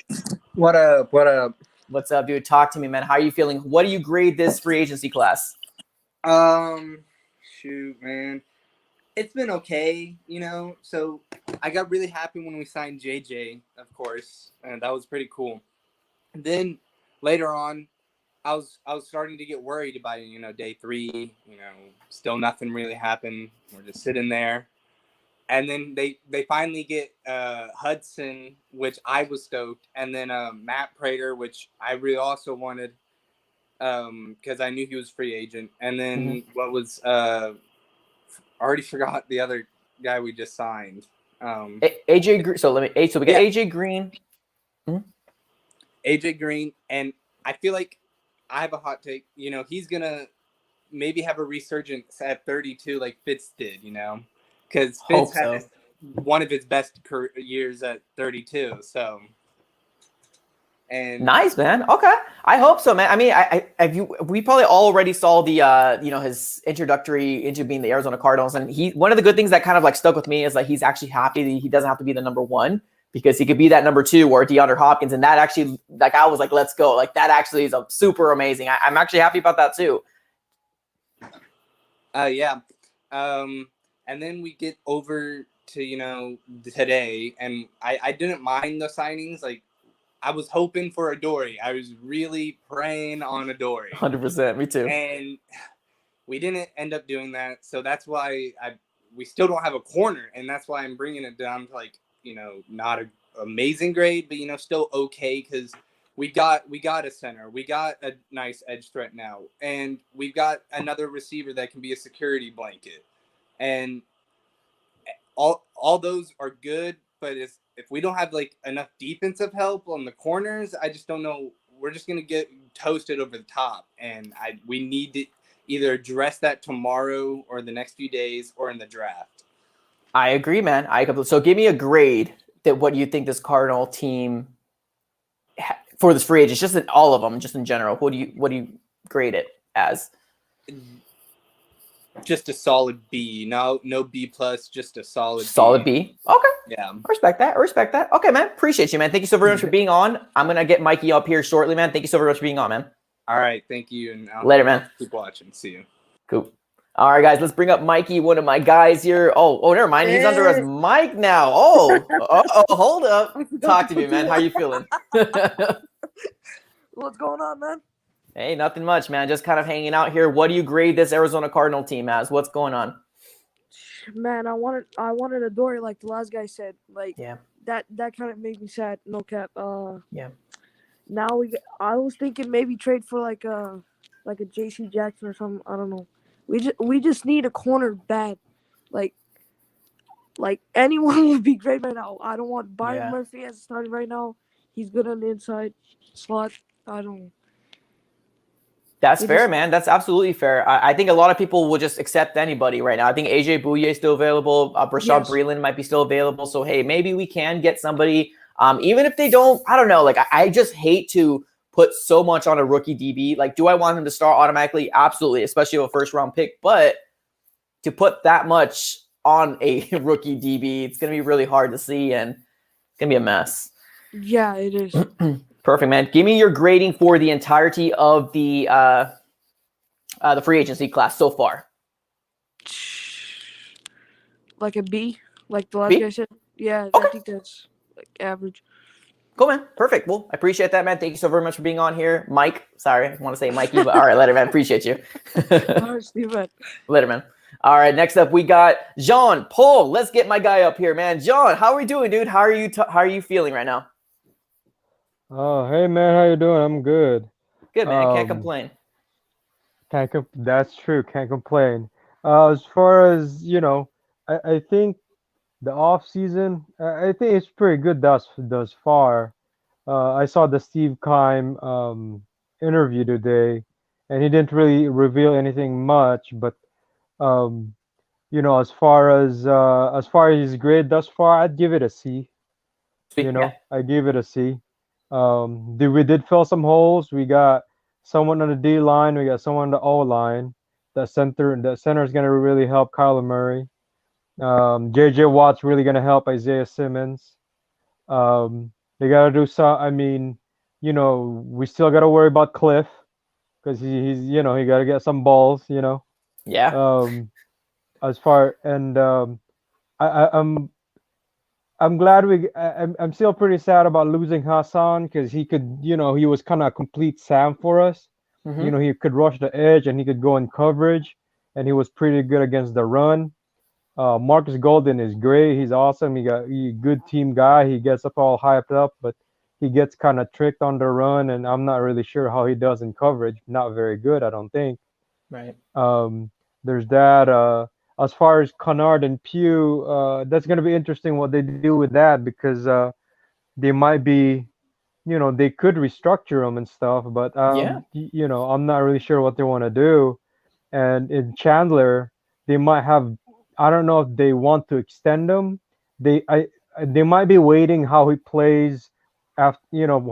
What up? What up? What's up, dude? Talk to me, man. How are you feeling? What do you grade this free agency class? Shoot, man. It's been okay, you know. So I got really happy when we signed JJ, of course, and that was pretty cool. And then later on, I was starting to get worried about, you know, day 3. You know, still nothing really happened. We're just sitting there, and then they finally get Hudson, which I was stoked, and then Matt Prater, which I really also wanted, because I knew he was free agent, and then what was I already forgot the other guy we just signed. AJ. So we get AJ Green. AJ Green, and I feel like I have a hot take. You know, he's gonna maybe have a resurgence at 32, like Fitz did. You know, because Fitz had one of his best years at 32. So. And nice, man. Okay, I hope so, man. I mean, we probably already saw the his introductory into being the Arizona Cardinals, and one of the good things that kind of like stuck with me is like he's actually happy that he doesn't have to be the number 1 because he could be that number 2 or DeAndre Hopkins, and that actually, like, I was like, let's go. Like, that actually is a super amazing. I'm actually happy about that too. Yeah. And then we get over to, you know, today, and I didn't mind the signings. Like, I was hoping for Adoree. I was really praying on Adoree. 100%. Me too. And we didn't end up doing that. So that's why we still don't have a corner. And that's why I'm bringing it down to, like, you know, not an amazing grade, but, you know, still okay. Because we got a center. We got a nice edge threat now. And we've got another receiver that can be a security blanket. And all those are good, but if we don't have like enough defensive help on the corners, I just don't know. We're just gonna get toasted over the top, and we need to either address that tomorrow or the next few days or in the draft. I agree, man. So give me a grade that what you think this Cardinal team for this free agent, just in all of them, just in general. What do you grade it as? Just a solid B. No B plus, just a solid B. Okay. Yeah. I respect that. Okay, man. Appreciate you, man. Thank you so very much for being on. I'm going to get Mikey up here shortly, man. Thank you so very much for being on, man. All right. Thank you. And later, man. Keep watching. See you. Cool. All right, guys. Let's bring up Mikey, one of my guys here. Oh, never mind. He's under his mic now. Hold up. Talk to me, man. How you feeling? What's going on, man? Hey, nothing much, man. Just kind of hanging out here. What do you grade this Arizona Cardinal team as? What's going on? Man, I wanted Adoree, like the last guy said. Like, yeah, that kind of made me sad. No cap. Yeah. Now I was thinking maybe trade for like a JC Jackson or something. I don't know. We just need a corner bad. Like anyone would be great right now. I don't want Byron Murphy as a starter right now. He's good on the inside slot. I don't. That's fair, man. That's absolutely fair. I think a lot of people will just accept anybody right now. I think AJ Bouye is still available. Brashad Breeland might be still available. So, hey, maybe we can get somebody, even if they don't, I don't know. Like, I just hate to put so much on a rookie DB. Like, do I want him to start automatically? Absolutely, especially with a first-round pick. But to put that much on a rookie DB, it's going to be really hard to see, and it's going to be a mess. Yeah, it is. Perfect, man. Give me your grading for the entirety of the free agency class so far. Like a B, like the last B? guy said. Yeah, I Okay. think that's like average. Cool, man. Perfect. Well, I appreciate that, man. Thank you so very much for being on here. Mike, sorry, I want to say Mikey, but all right, later, man. Appreciate you. Stupid. Later, man. All right, next up, we got Jean Paul. Let's get my guy up here, man. John, how are we doing, dude? How are you feeling right now? Oh, hey man, how you doing? I'm good. Good, man. Can't Um, complain. that's true. Can't complain. As far as I think the off season, I think it's pretty good thus far. I saw the Steve Keim interview today, and he didn't really reveal anything much. But um, as far as his grade thus far, I'd give it a C. Sweet. Yeah. I gave it a C. We did fill some holes. We got someone on the D line. We got someone on the O line. The center is gonna really help Kyler Murray. J.J. Watt's really gonna help Isaiah Simmons. They gotta do some. I mean, we still gotta worry about Cliff because he gotta get some balls. Yeah. As far and I'm glad I'm still pretty sad about losing Hassan because he could, he was kind of a complete Sam for us. Mm-hmm. He could rush the edge and he could go in coverage, and he was pretty good against the run. Marcus Golden is great. He's awesome. He good team guy. He gets up all hyped up, but he gets kind of tricked on the run, and I'm not really sure how he does in coverage. Not very good, I don't think. Right. There's that. As far as Kennard and Pugh, that's going to be interesting what they do with that because they might be, they could restructure them and stuff, but Yeah. I'm not really sure what they want to do. And in Chandler, they might have, I don't know if they want to extend him. They might be waiting how he plays after,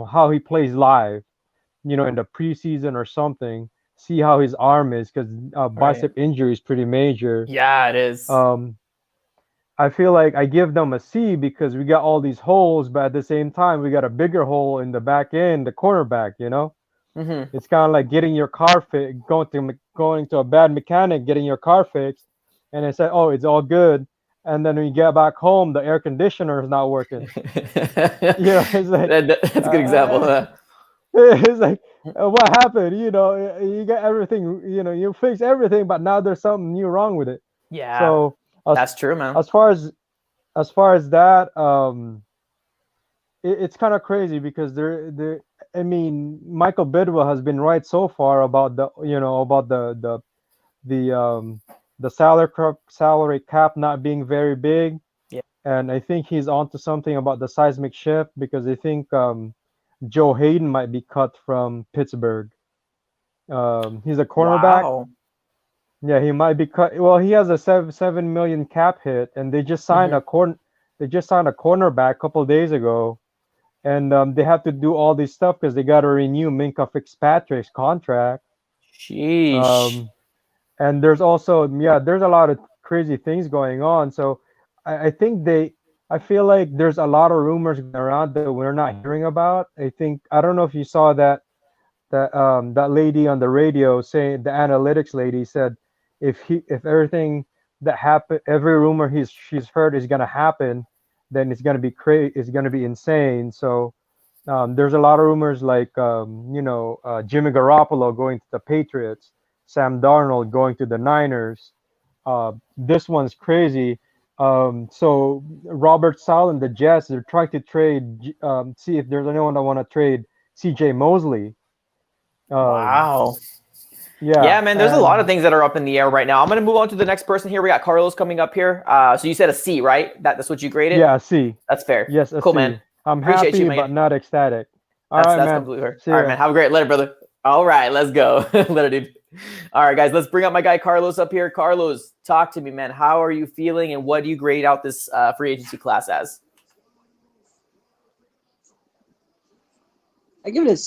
how he plays live, in the preseason or something. See how his arm is because bicep injury is pretty major. Yeah, it is. I feel like I give them a C because we got all these holes, but at the same time we got a bigger hole in the back end, the cornerback. Mm-hmm. It's kind of like getting your car going to a bad mechanic, getting your car fixed, and they say, "Oh, it's all good," and then when you get back home, the air conditioner is not working. It's like That's a good example. it's like what happened? You got everything. You fix everything, but now there's something new wrong with it. Yeah. So That's true, man. as far as that, it's kind of crazy because I mean, Michael Bidwell has been right so far about the salary cap not being very big. Yeah. And I think he's onto something about the seismic shift because I think Joe Hayden might be cut from Pittsburgh. He's a cornerback. Wow. Yeah, he might be cut. Well, he has a 7 million cap hit, and they just signed They just signed a cornerback a couple days ago, and they have to do all this stuff because they got to renew Minka Fitzpatrick's contract. Sheesh. And there's also there's a lot of crazy things going on. So I think I feel like there's a lot of rumors going around that we're not hearing about. I don't know if you saw that lady on the radio saying, the analytics lady said, if everything that happened, every rumor she's heard is gonna happen, then it's gonna be it's gonna be insane. So there's a lot of rumors like Jimmy Garoppolo going to the Patriots, Sam Darnold going to the Niners. This one's crazy. So Robert Saleh and the Jets, they're trying to trade, see if there's anyone that want to trade C.J. Mosley. Wow. Yeah, man, there's a lot of things that are up in the air right now. I'm going to move on to the next person here. We got Carlos coming up here. So you said a C, right? That's what you graded? Yeah, a C. That's fair. Yes, a cool, C. man. I'm Appreciate happy, you, man. but not ecstatic. All That's right, man. completely fair. See All right, ya. man. Have a great later, brother. All right, let's go. Later, dude. All right, guys, let's bring up my guy Carlos up here. Carlos, talk to me, man. How are you feeling, and what do you grade out this free agency class as? I give it a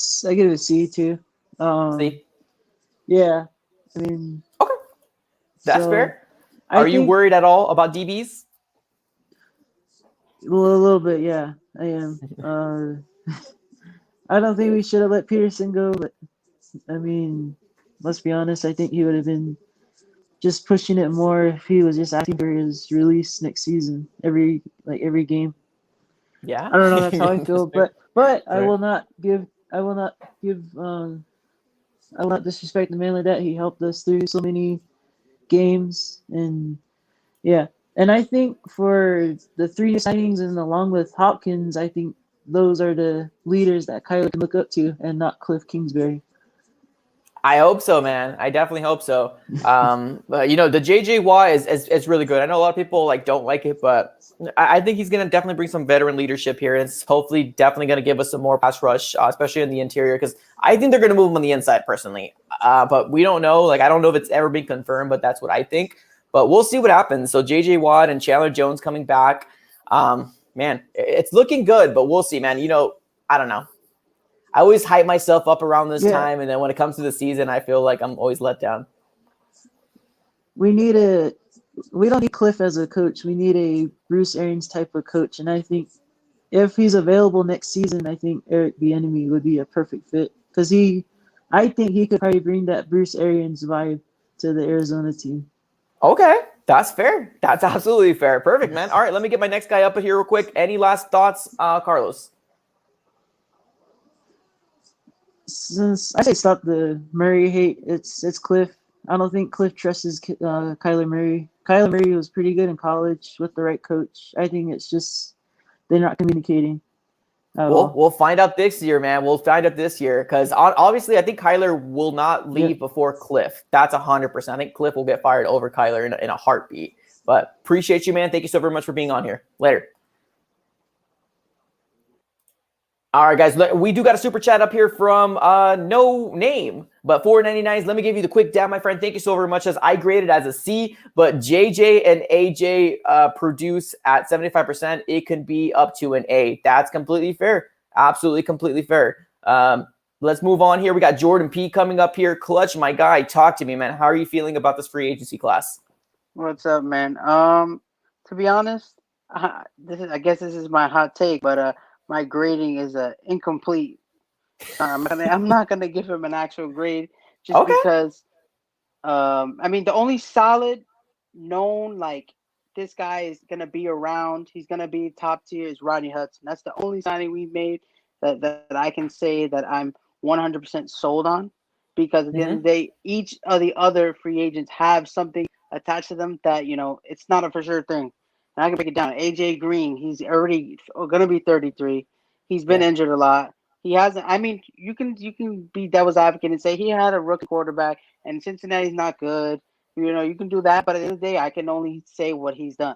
C too. C? Yeah, I mean. Okay, that's so fair. I Are you think- worried at all about DBs? Well, a little bit, yeah, I am. I don't think we should have let Peterson go, but I mean, let's be honest. I think he would have been just pushing it more if he was just asking for his release next season, every game. Yeah. I don't know. That's how I feel, but I Right. will not give. I will not give. I will not disrespect the man like that. He helped us through so many games, and yeah. And I think for the three new signings and along with Hopkins, I think those are the leaders that Kyler can look up to, and not Cliff Kingsbury. I hope so, man. I definitely hope so. But the JJY is really good. I know a lot of people don't like it, but I think he's gonna definitely bring some veteran leadership here, and it's hopefully definitely gonna give us some more pass rush, especially in the interior, because I think they're gonna move him on the inside personally. But we don't know. I don't know if it's ever been confirmed, but that's what I think. But we'll see what happens. So JJ Watt and Chandler Jones coming back. Man, it's looking good, but we'll see, man. I don't know. I always hype myself up around this time, and then when it comes to the season, I feel like I'm always let down. We don't need Cliff as a coach. We need a Bruce Arians type of coach, and I think if he's available next season, I think Eric Bieniemy would be a perfect fit because I think he could probably bring that Bruce Arians vibe to the Arizona team. Okay, that's fair. That's absolutely fair. Perfect, man. All right, let me get my next guy up here real quick. Any last thoughts, Carlos? Since I say stop the Murray hate, it's Cliff. I don't think Cliff trusts Kyler Murray. Kyler Murray was pretty good in college with the right coach. I think it's just they're not communicating at all. We'll find out this year, man. We'll find out this year because obviously I think Kyler will not leave before Cliff. That's 100%. I think Cliff will get fired over Kyler in a heartbeat. But appreciate you, man. Thank you so very much for being on here. Later. All right, guys, we do got a super chat up here from no name, but $4.99. Let me give you the quick dab, my friend. Thank you so very much. As I graded as a C, but JJ and AJ produce at 75%. It can be up to an A. That's completely fair. Absolutely, completely fair. Let's move on here. We got Jordan P coming up here. Clutch, my guy, talk to me, man. How are you feeling about this free agency class? What's up, man? To be honest, I guess this is my hot take, but my grading is incomplete. I'm not gonna give him an actual grade just because. I mean, the only solid known this guy is gonna be around. He's gonna be top tier is Rodney Hudson. That's the only signing we've made that I can say that I'm 100% sold on. Because at the end of the day, each of the other free agents have something attached to them that it's not a for sure thing. And I can break it down. AJ Green, he's already going to be 33. He's been injured a lot. He hasn't. I mean, you can be devil's advocate and say he had a rookie quarterback, and Cincinnati's not good. You can do that, but at the end of the day, I can only say what he's done.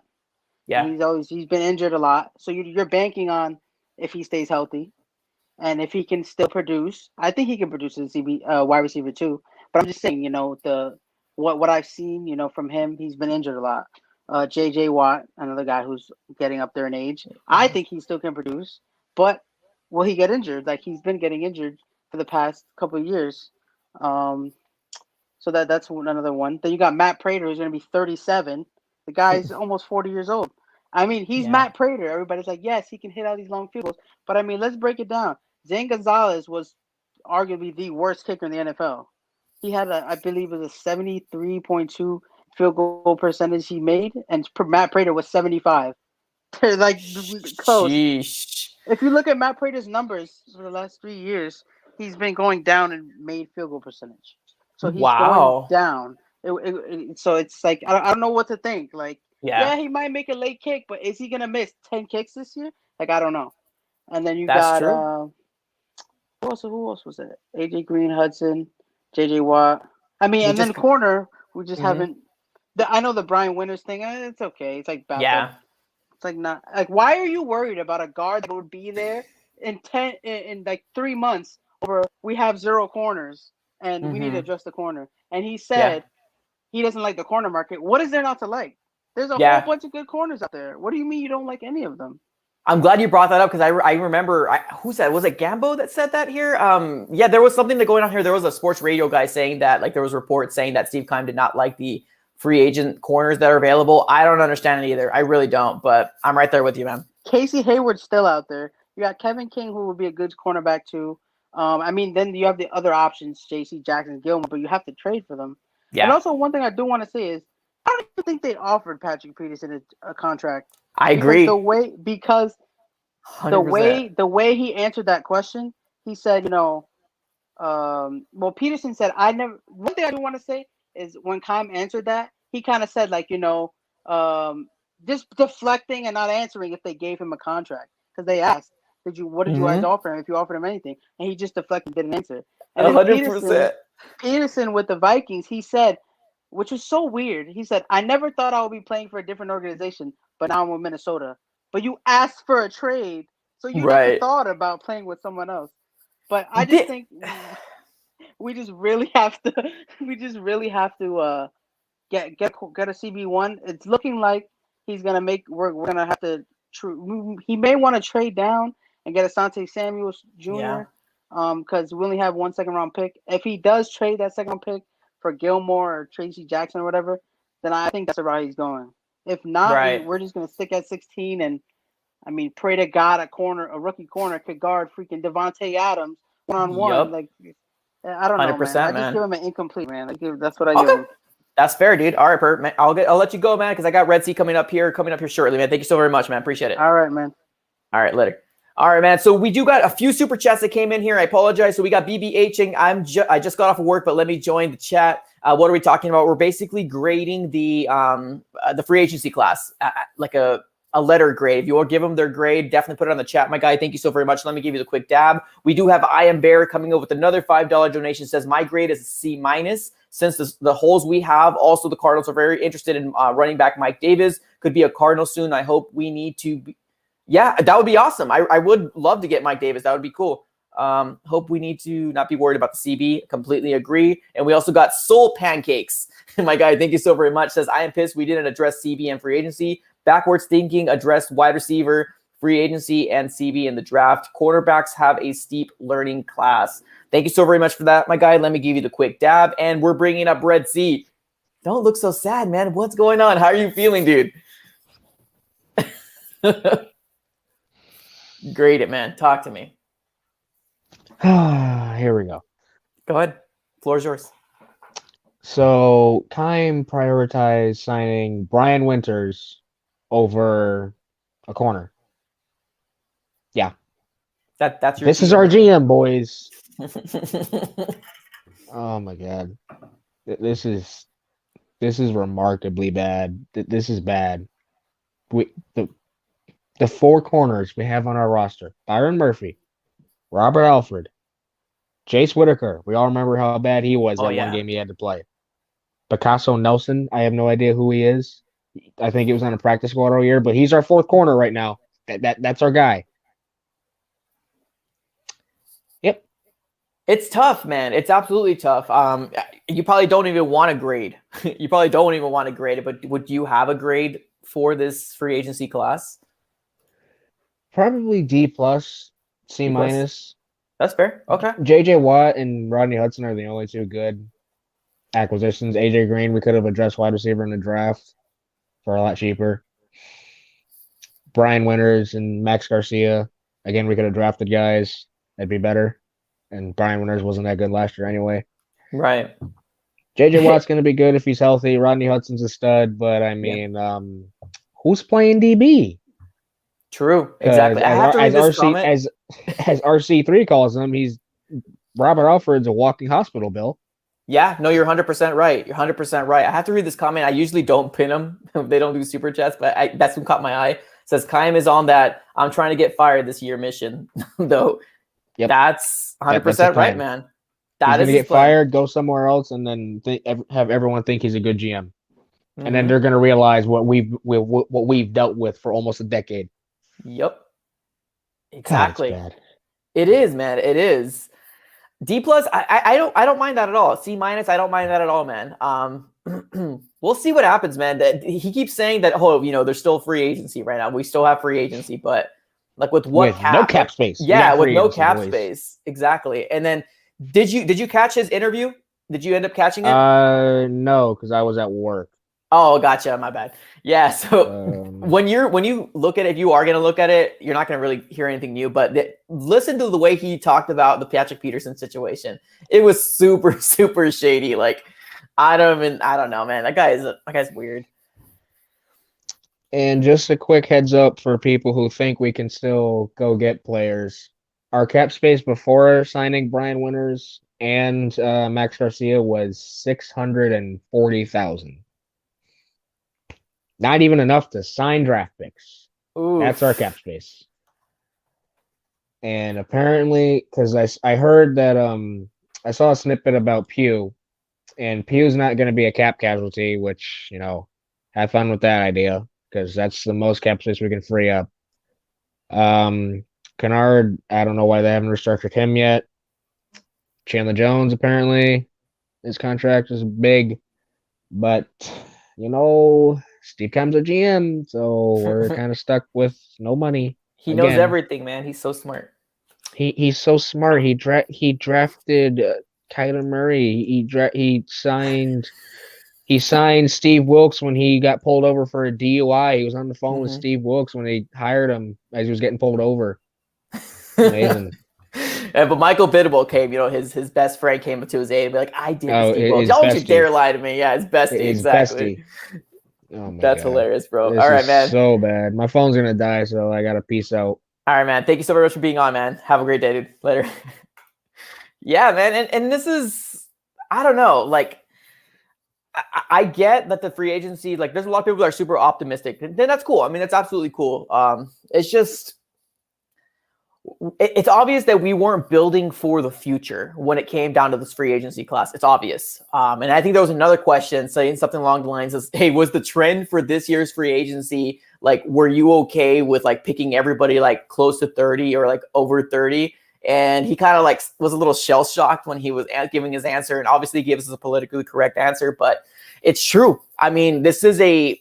Yeah, and he's been injured a lot. So you're banking on if he stays healthy, and if he can still produce. I think he can produce as a wide receiver too. But I'm just saying, what I've seen, from him, he's been injured a lot. JJ Watt, another guy who's getting up there in age. I think he still can produce, but will he get injured? He's been getting injured for the past couple of years. So that's another one. Then you got Matt Prater, who's going to be 37. The guy's almost 40 years old. I mean, he's Matt Prater. Everybody's like, yes, he can hit all these long field goals. But I mean, let's break it down. Zane Gonzalez was arguably the worst kicker in the NFL. He had I believe it was a 73.2 field goal percentage he made, and Matt Prater was 75. They're close. Sheesh. If you look at Matt Prater's numbers for the last 3 years, he's been going down in made field goal percentage. So he's going down. So it's I don't know what to think. He might make a late kick, but is he gonna miss 10 kicks this year? I don't know. And then That's true. Who else was it? AJ Green, Hudson, JJ Watt. I mean, and then corner, we just haven't. I know the Brian Winters thing. It's okay. It's backup. Yeah. It's not why are you worried about a guard that would be there in 3 months over we have 0 corners and we need to adjust the corner. And he said he doesn't like the corner market. What is there not to like? There's a whole bunch of good corners out there. What do you mean you don't like any of them? I'm glad you brought that up because I remember who said, was it Gambo that said that here? There was something going on here. There was a sports radio guy saying that there was reports saying that Steve Keim did not like the free agent corners that are available. I don't understand it either. I really don't, but I'm right there with you, man. Casey Hayward's still out there. You got Kevin King, who would be a good cornerback too. I mean, then you have the other options, J.C. Jackson, Gilmore, but you have to trade for them. Yeah. And also, one thing I do want to say is, I don't even think they offered Patrick Peterson a contract. I agree. Because the way he answered that question, he said, well, Peterson said, one thing I do want to say is when Keim answered that, he kind of said, like, just deflecting and not answering if they gave him a contract. Because they asked, what did you guys offer him if you offered him anything? And he just deflected, didn't answer. And 100%. Peterson with the Vikings, he said, which was so weird. He said, I never thought I would be playing for a different organization, but now I'm with Minnesota. But you asked for a trade, so you never thought about playing with someone else. But I just think we just really have to get a CB1. It's looking like he's gonna we're gonna have to he may want to trade down and get Asante Samuel Jr. Because we only have 1 second-round pick. If he does trade that second-round pick for Gilmore or Tracy Jackson or whatever, then I think that's the route he's going. If not, we're just gonna stick at 16 and pray to God a rookie corner could guard freaking Devontae Adams one-on-one. Like, I don't know, 100%, man. I just give him an incomplete, man. That's what I give him. That's fair, dude. All right, Bert, man. I'll let you go, man, because I got Red Sea coming up here shortly, man. Thank you so very much, man. Appreciate it. All right, man. All right, later. All right, man. So we do got a few super chats that came in here. I apologize. So we got BBHing. I just got off of work, but let me join the chat. What are we talking about? We're basically grading the free agency class, like a letter grade. If you want to give them their grade, definitely put it on the chat, my guy. Thank you so very much. Let me give you the quick dab. We do have I Am Bear coming up with another $5 donation. Says my grade is a C-. Since the holes we have, also the Cardinals are very interested in running back Mike Davis. Could be a Cardinal soon. I hope we need to be. Yeah, that would be awesome. I would love to get Mike Davis. That would be cool. Hope we need to not be worried about the CB. Completely agree. And we also got Soul Pancakes. My guy, thank you so very much. Says, I am pissed we didn't address CB and free agency. Backwards thinking, addressed wide receiver, free agency, and CB in the draft. Quarterbacks have a steep learning class. Thank you so very much for that, my guy. Let me give you the quick dab. And we're bringing up Red Sea. Don't look so sad, man. What's going on? How are you feeling, dude? Grade it, man. Talk to me. Here we go. Go ahead. Floor is yours. So, Keim prioritized signing Brian Winters over a corner. Yeah. That's your This is our GM, boys. Oh my God. This is remarkably bad. This is bad. The four corners we have on our roster: Byron Murphy, Robert Alford, Jace Whitaker. We all remember how bad he was one game he had to play. Picasso Nelson, I have no idea who he is. I think he was on a practice squad all year, but he's our fourth corner right now. That's our guy. Yep. It's tough, man. It's absolutely tough. You probably don't even want to grade. You probably don't even want to grade it, but would you have a grade for this free agency class? Probably D+, C-. That's fair. Okay. JJ Watt and Rodney Hudson are the only two good acquisitions. AJ Green, we could have addressed wide receiver in the draft for a lot cheaper. Brian Winters and Max Garcia, again, we could have drafted guys. That'd be better. And Brian Winters wasn't that good last year anyway. Right. JJ Watt's going to be good if he's healthy. Rodney Hudson's a stud, but I mean, who's playing DB? True. Exactly. I have to read this comment. As RC3 calls him, he's Robert Alford's a walking hospital, Bill. Yeah, no, you're 100% right. You're 100% right. I have to read this comment. I usually don't pin them. They don't do super chats, but that's what caught my eye. It says Keim is on that I'm trying to get fired this year mission, though. Yep. That's 100% right, man. That is get fired, go somewhere else, and then have everyone think he's a good GM, and then they're going to realize what we've dealt with for almost a decade. Yep. Exactly. God, it is, man. It is. D+, I don't mind that at all. C-, I don't mind that at all, man. We'll see what happens, man. He keeps saying that, there's still free agency right now. We still have free agency, but like with no cap space. Yeah, with no cap space. Exactly. And then did you catch his interview? Did you end up catching it? No, because I was at work. Oh, gotcha. My bad. Yeah. So Um, when you look at it, if you are going to look at it, you're not going to really hear anything new. But listen to the way he talked about the Patrick Peterson situation. It was super, super shady. Like I don't know, man. That guy's weird. and just a quick heads up for people who think we can still go get players. Our cap space before signing Brian Winters and Max Garcia was 640,000. Not even enough to sign draft picks. Oof. That's our cap space. And apparently, because I heard that I saw a snippet about Pugh, and Pugh's not going to be a cap casualty, which, you know, have fun with that idea, because that's the most cap space we can free up. Kennard, I don't know why they haven't restructured him yet. Chandler Jones, apparently, his contract is big, but, you know, Steve Keim's our GM, so we're kind of stuck with no money. He knows everything, man. He's so smart. He's so smart. He drafted Kyler Murray. He signed Steve Wilkes when he got pulled over for a DUI. He was on the phone with Steve Wilkes when they hired him as he was getting pulled over. Amazing. But Michael Biddable came, you know, his best friend came to his aid and be like, I did Steve Wilkes. Don't you dare lie to me. Yeah, his bestie. Exactly. Bestie. Oh my That's God. hilarious, bro. This all right, is man. So bad. My phone's gonna die, so I gotta peace out. All right, man. Thank you so very much for being on, man. Have a great day, dude. Later. Yeah, man. And this is, I don't know, like, I get that the free agency, like, there's a lot of people that are super optimistic. Then that's cool. I mean, that's absolutely cool. It's just, it's obvious that we weren't building for the future when it came down to this free agency class. It's obvious. And I think there was another question saying something along the lines of, hey, was the trend for this year's free agency, like, were you okay with like picking everybody like close to 30 or like over 30? And he kind of like was a little shell shocked when he was giving his answer, and obviously gives us a politically correct answer, but it's true. I mean, this is a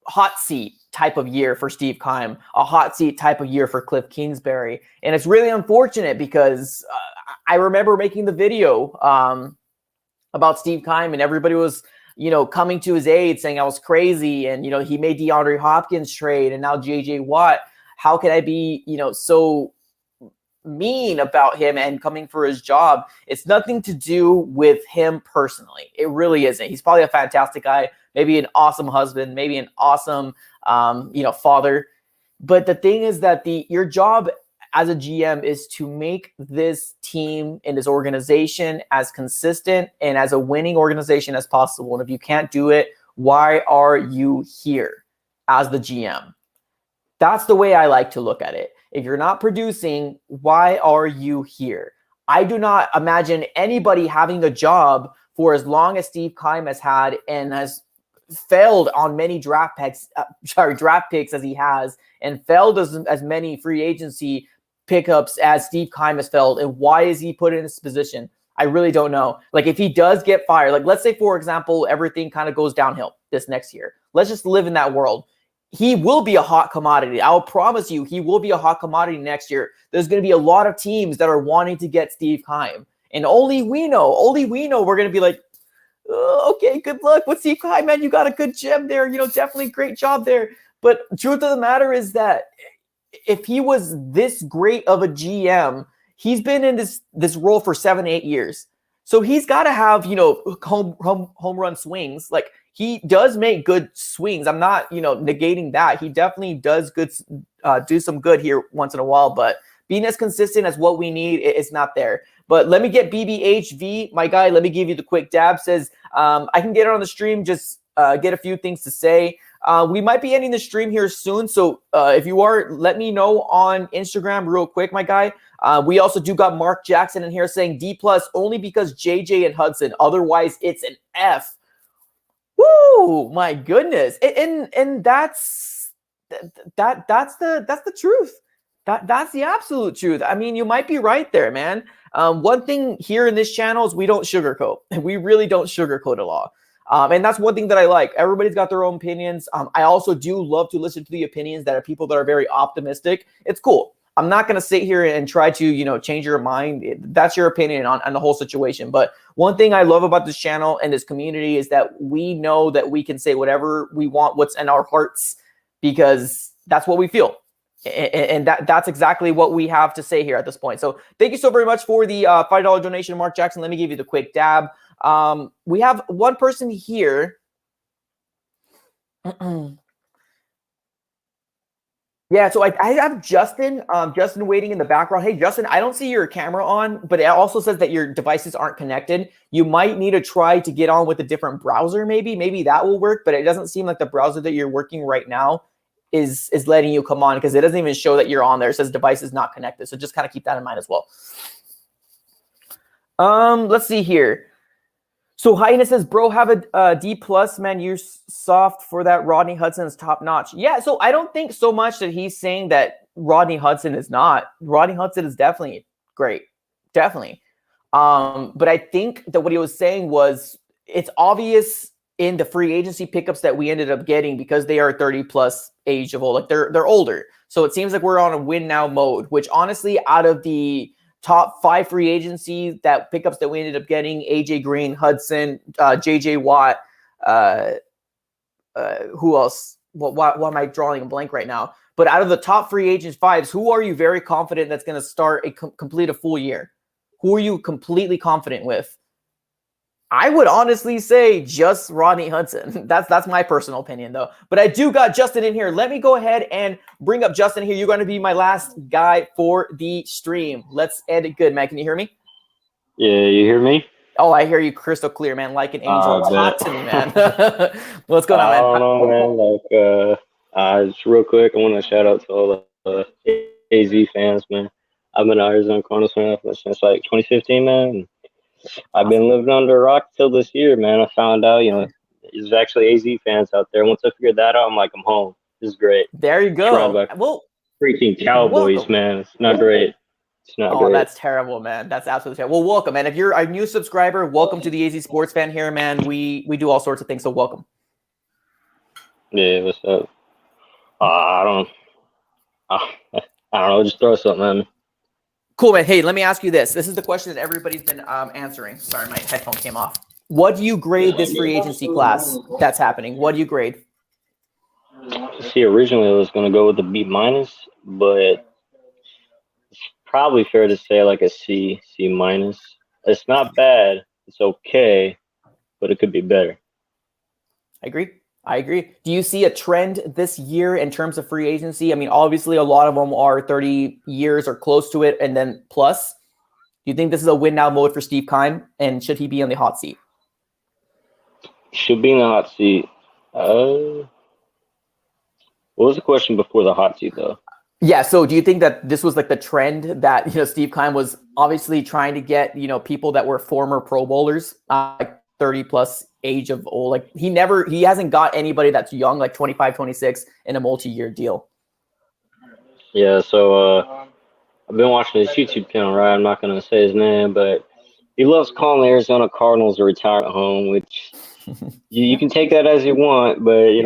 hot seat type of year for Steve Keim, a hot seat type of year for Cliff Kingsbury. And it's really unfortunate because I remember making the video about Steve Keim, and everybody was, you know, coming to his aid saying I was crazy. And, you know, he made DeAndre Hopkins trade and now JJ Watt. How can I be, you know, so mean about him and coming for his job? It's nothing to do with him personally. It really isn't. He's probably a fantastic guy, maybe an awesome husband, maybe an awesome, you know, father. But the thing is that your job as a GM is to make this team and this organization as consistent and as a winning organization as possible. And if you can't do it, why are you here as the GM? That's the way I like to look at it. If you're not producing, why are you here? I do not imagine anybody having a job for as long as Steve Keim has had and has failed on many draft picks as he has, and failed as many free agency pickups as Steve Keim has failed. And why is he put in this position? I really don't know. Like, if he does get fired, like, let's say, for example, everything kind of goes downhill this next year. Let's just live in that world. He will be a hot commodity. I'll promise you, he will be a hot commodity next year. There's going to be a lot of teams that are wanting to get Steve Keim. And only we know we're going to be like, oh, okay, good luck with Steve Keim, man. You got a good gem there. You know, definitely great job there. But truth of the matter is that if he was this great of a GM, he's been in this role for 7-8 years. So he's got to have, you know, home run swings. Like, he does make good swings. I'm not, you know, negating that. He definitely does do some good here once in a while, but being as consistent as what we need is not there. But let me get BBHV, my guy. Let me give you the quick dab. Says, I can get it on the stream. Just get a few things to say. We might be ending the stream here soon. So if you are, let me know on Instagram real quick, my guy. We also do got Mark Jackson in here saying D+ only because JJ and Hudson. Otherwise, it's an F. Woo! My goodness, and that's the truth. That's the absolute truth. I mean, you might be right there, man. One thing here in this channel is we don't sugarcoat. We really don't sugarcoat a lot. And that's one thing that I like. Everybody's got their own opinions. I also do love to listen to the opinions that are people that are very optimistic. It's cool. I'm not going to sit here and try to, change your mind. That's your opinion on the whole situation. But one thing I love about this channel and this community is that we know that we can say whatever we want, what's in our hearts, because that's what we feel. And that's exactly what we have to say here at this point. So thank you so very much for the $5 donation, Mark Jackson. Let me give you the quick dab. We have one person here. Yeah, so I have Justin waiting in the background. Hey, Justin, I don't see your camera on, but it also says that your devices aren't connected. You might need to try to get on with a different browser maybe. Maybe that will work, but it doesn't seem like the browser that you're working right now is letting you come on, because it doesn't even show that you're on there. It says device is not connected. So just kind of keep that in mind as well. Let's see here. So Highness says, bro, have a D plus, man. You're soft for that. Rodney Hudson is top notch. Yeah, so I don't think so much that he's saying that Rodney Hudson is not. Rodney Hudson is definitely great. Definitely. But I think that what he was saying was it's obvious in the free agency pickups that we ended up getting, because they are 30 plus age of old. Like they're older. So it seems like we're on a win now mode, which honestly, out of the top 5 free agency pickups that we ended up getting, AJ Green, Hudson, JJ Watt, who else? Why am I drawing a blank right now? But out of the top free agents 5s, who are you very confident that's going to start complete a full year? Who are you completely confident with? I would honestly say just Rodney Hudson. That's my personal opinion, though. But I do got Justin in here. Let me go ahead and bring up Justin here. You're going to be my last guy for the stream. Let's end it good, man. Can you hear me? Yeah, you hear me? Oh, I hear you crystal clear, man. Like an angel. Talk to me, man. What's going on, man? I don't know, man. Just real quick, I want to shout out to all the AZ fans, man. I've been an Arizona Cardinals fan since like 2015, man. I've been living under a rock till this year, man. I found out, there's actually AZ fans out there. Once I figured that out, I'm like, I'm home. This is great. There you go. Well, freaking Cowboys, welcome. Man. It's not great. It's not great. Oh, that's terrible, man. That's absolutely terrible. Well, welcome, man. If you're a new subscriber, welcome to the AZ Sports Fan here, man. We do all sorts of things, so welcome. Yeah, what's up? I don't know. Just throw something at me. Cool, man. Hey, let me ask you this. This is the question that everybody's been answering. Sorry, my headphone came off. What do you grade this free agency class that's happening? What do you grade? See, originally I was going to go with a B minus, but it's probably fair to say like a C minus. It's not bad. It's okay, but it could be better. I agree. Do you see a trend this year in terms of free agency? I mean, obviously a lot of them are 30 years or close to it and then plus. Do you think this is a win now mode for Steve Keim, and should he be on the hot seat? Should be in the hot seat. What was the question before the hot seat though? Yeah, so do you think that this was like the trend that, Steve Keim was obviously trying to get, people that were former Pro Bowlers, like 30 plus age of old? Like he hasn't got anybody that's young, like 25, 26 in a multi-year deal. Yeah, so I've been watching his YouTube channel, right? I'm not going to say his name, but he loves calling the Arizona Cardinals a retirement home, which you can take that as you want, but, it's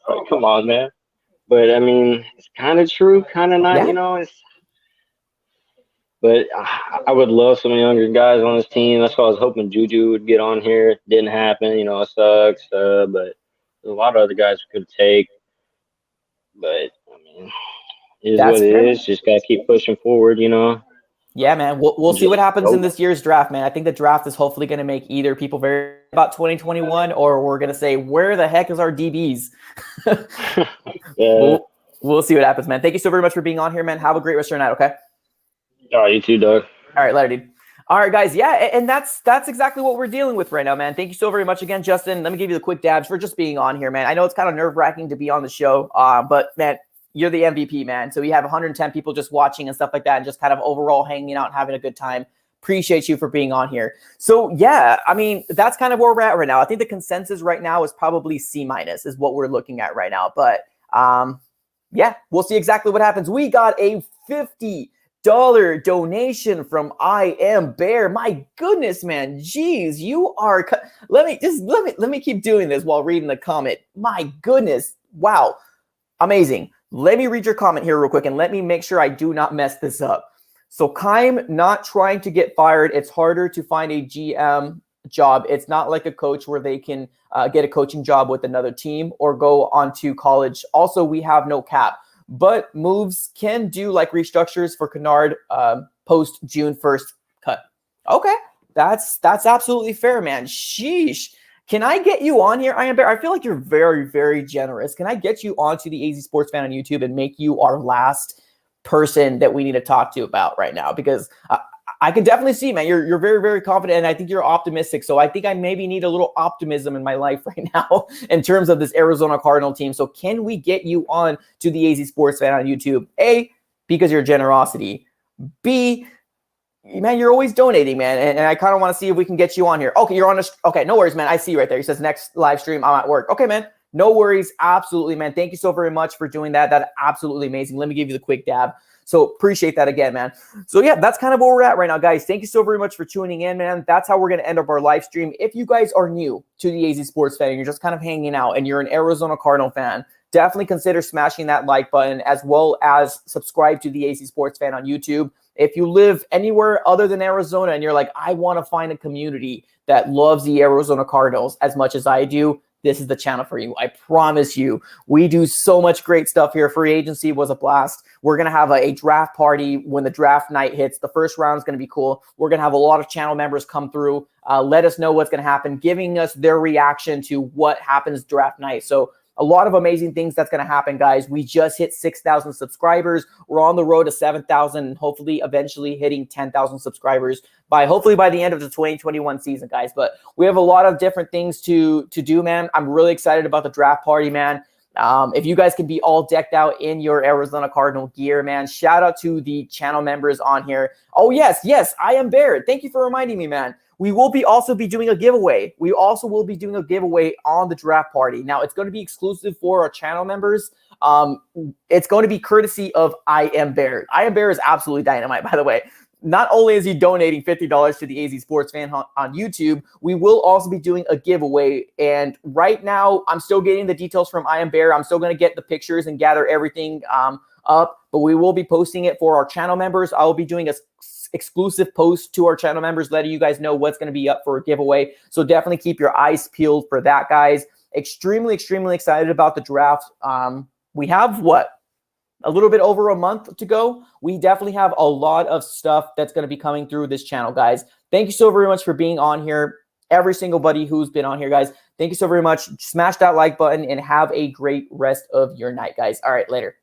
like, come on, man. But, I mean, it's kind of true, kind of not, But I would love some younger guys on this team. That's why I was hoping Juju would get on here. It didn't happen. It sucks. But there's a lot of other guys we could take. But, I mean, it is what it is. Just got to keep pushing forward, Yeah, man. We'll see what happens in this year's draft, man. I think the draft is hopefully going to make either people very about 2021, or we're going to say, where the heck is our DBs? Yeah. We'll see what happens, man. Thank you so very much for being on here, man. Have a great rest of your night, okay? All right, you too, Doug. All right, later, dude. All right, guys. Yeah, and that's exactly what we're dealing with right now, man. Thank you so very much again, Justin. Let me give you the quick dabs for just being on here, man. I know it's kind of nerve-wracking to be on the show, but, man, you're the MVP, man. So we have 110 people just watching and stuff like that and just kind of overall hanging out and having a good time. Appreciate you for being on here. So, yeah, I mean, that's kind of where we're at right now. I think the consensus right now is probably C minus is what we're looking at right now. But, yeah, we'll see exactly what happens. We got a $50 donation from I Am Bear. My goodness, man. Jeez, you are. Let me keep doing this while reading the comment. My goodness. Wow. Amazing. Let me read your comment here real quick and let me make sure I do not mess this up. So Keim not trying to get fired. It's harder to find a GM job. It's not like a coach where they can get a coaching job with another team or go on to college. Also, we have no cap, but moves can do like restructures for Kennard post June 1st cut. Okay, that's absolutely fair, man. Sheesh. Can I get you on here? I feel like you're very, very generous. Can I get you onto the AZ Sports Fan on YouTube and make you our last person that we need to talk to about right now? Because I can definitely see, man, you're very, very confident, and I think you're optimistic. So I think I maybe need a little optimism in my life right now in terms of this Arizona Cardinal team. So can we get you on to the AZ Sports Fan on YouTube? A, because your generosity. B, man, you're always donating, man, and I kind of want to see if we can get you on here. Okay, you're on okay, no worries, man. I see you right there. He says next live stream, I'm at work. Okay, man, no worries. Absolutely, man. Thank you so very much for doing that. That's absolutely amazing. Let me give you the quick dab. So appreciate that again, man. So yeah, that's kind of where we're at right now, guys. Thank you so very much for tuning in, man. That's how we're going to end up our live stream. If you guys are new to the AZ Sports Fan, and you're just kind of hanging out and you're an Arizona Cardinal fan, definitely consider smashing that like button as well as subscribe to the AZ Sports Fan on YouTube. If you live anywhere other than Arizona and you're like, I want to find a community that loves the Arizona Cardinals as much as I do, this is the channel for you. I promise you. We do so much great stuff here. Free agency was a blast. We're going to have a draft party when the draft night hits. The first round is going to be cool. We're going to have a lot of channel members come through, let us know what's going to happen, giving us their reaction to what happens draft night. So a lot of amazing things that's going to happen, guys. We just hit 6,000 subscribers. We're on the road to 7,000 and hopefully eventually hitting 10,000 subscribers hopefully by the end of the 2021 season, guys. But we have a lot of different things to do, man. I'm really excited about the draft party, man. If you guys can be all decked out in your Arizona Cardinal gear, man, shout out to the channel members on here. Oh, yes, I am Barrett. Thank you for reminding me, man. We will also be doing a giveaway. We also will be doing a giveaway on the draft party. Now, it's going to be exclusive for our channel members. It's going to be courtesy of I Am Bear. I Am Bear is absolutely dynamite, by the way. Not only is he donating $50 to the AZ Sports Fan on YouTube, we will also be doing a giveaway. And right now, I'm still getting the details from I Am Bear. I'm still going to get the pictures and gather everything up, but we will be posting it for our channel members. I will be doing a exclusive post to our channel members letting you guys know what's going to be up for a giveaway. So definitely keep your eyes peeled for that, guys. Extremely excited about the draft. We have a little bit over a month to go. We definitely have a lot of stuff that's going to be coming through this channel, guys. Thank you so very much for being on here. Every single buddy who's been on here, guys. Thank you so very much. Smash that like button and have a great rest of your night, guys. All right, later.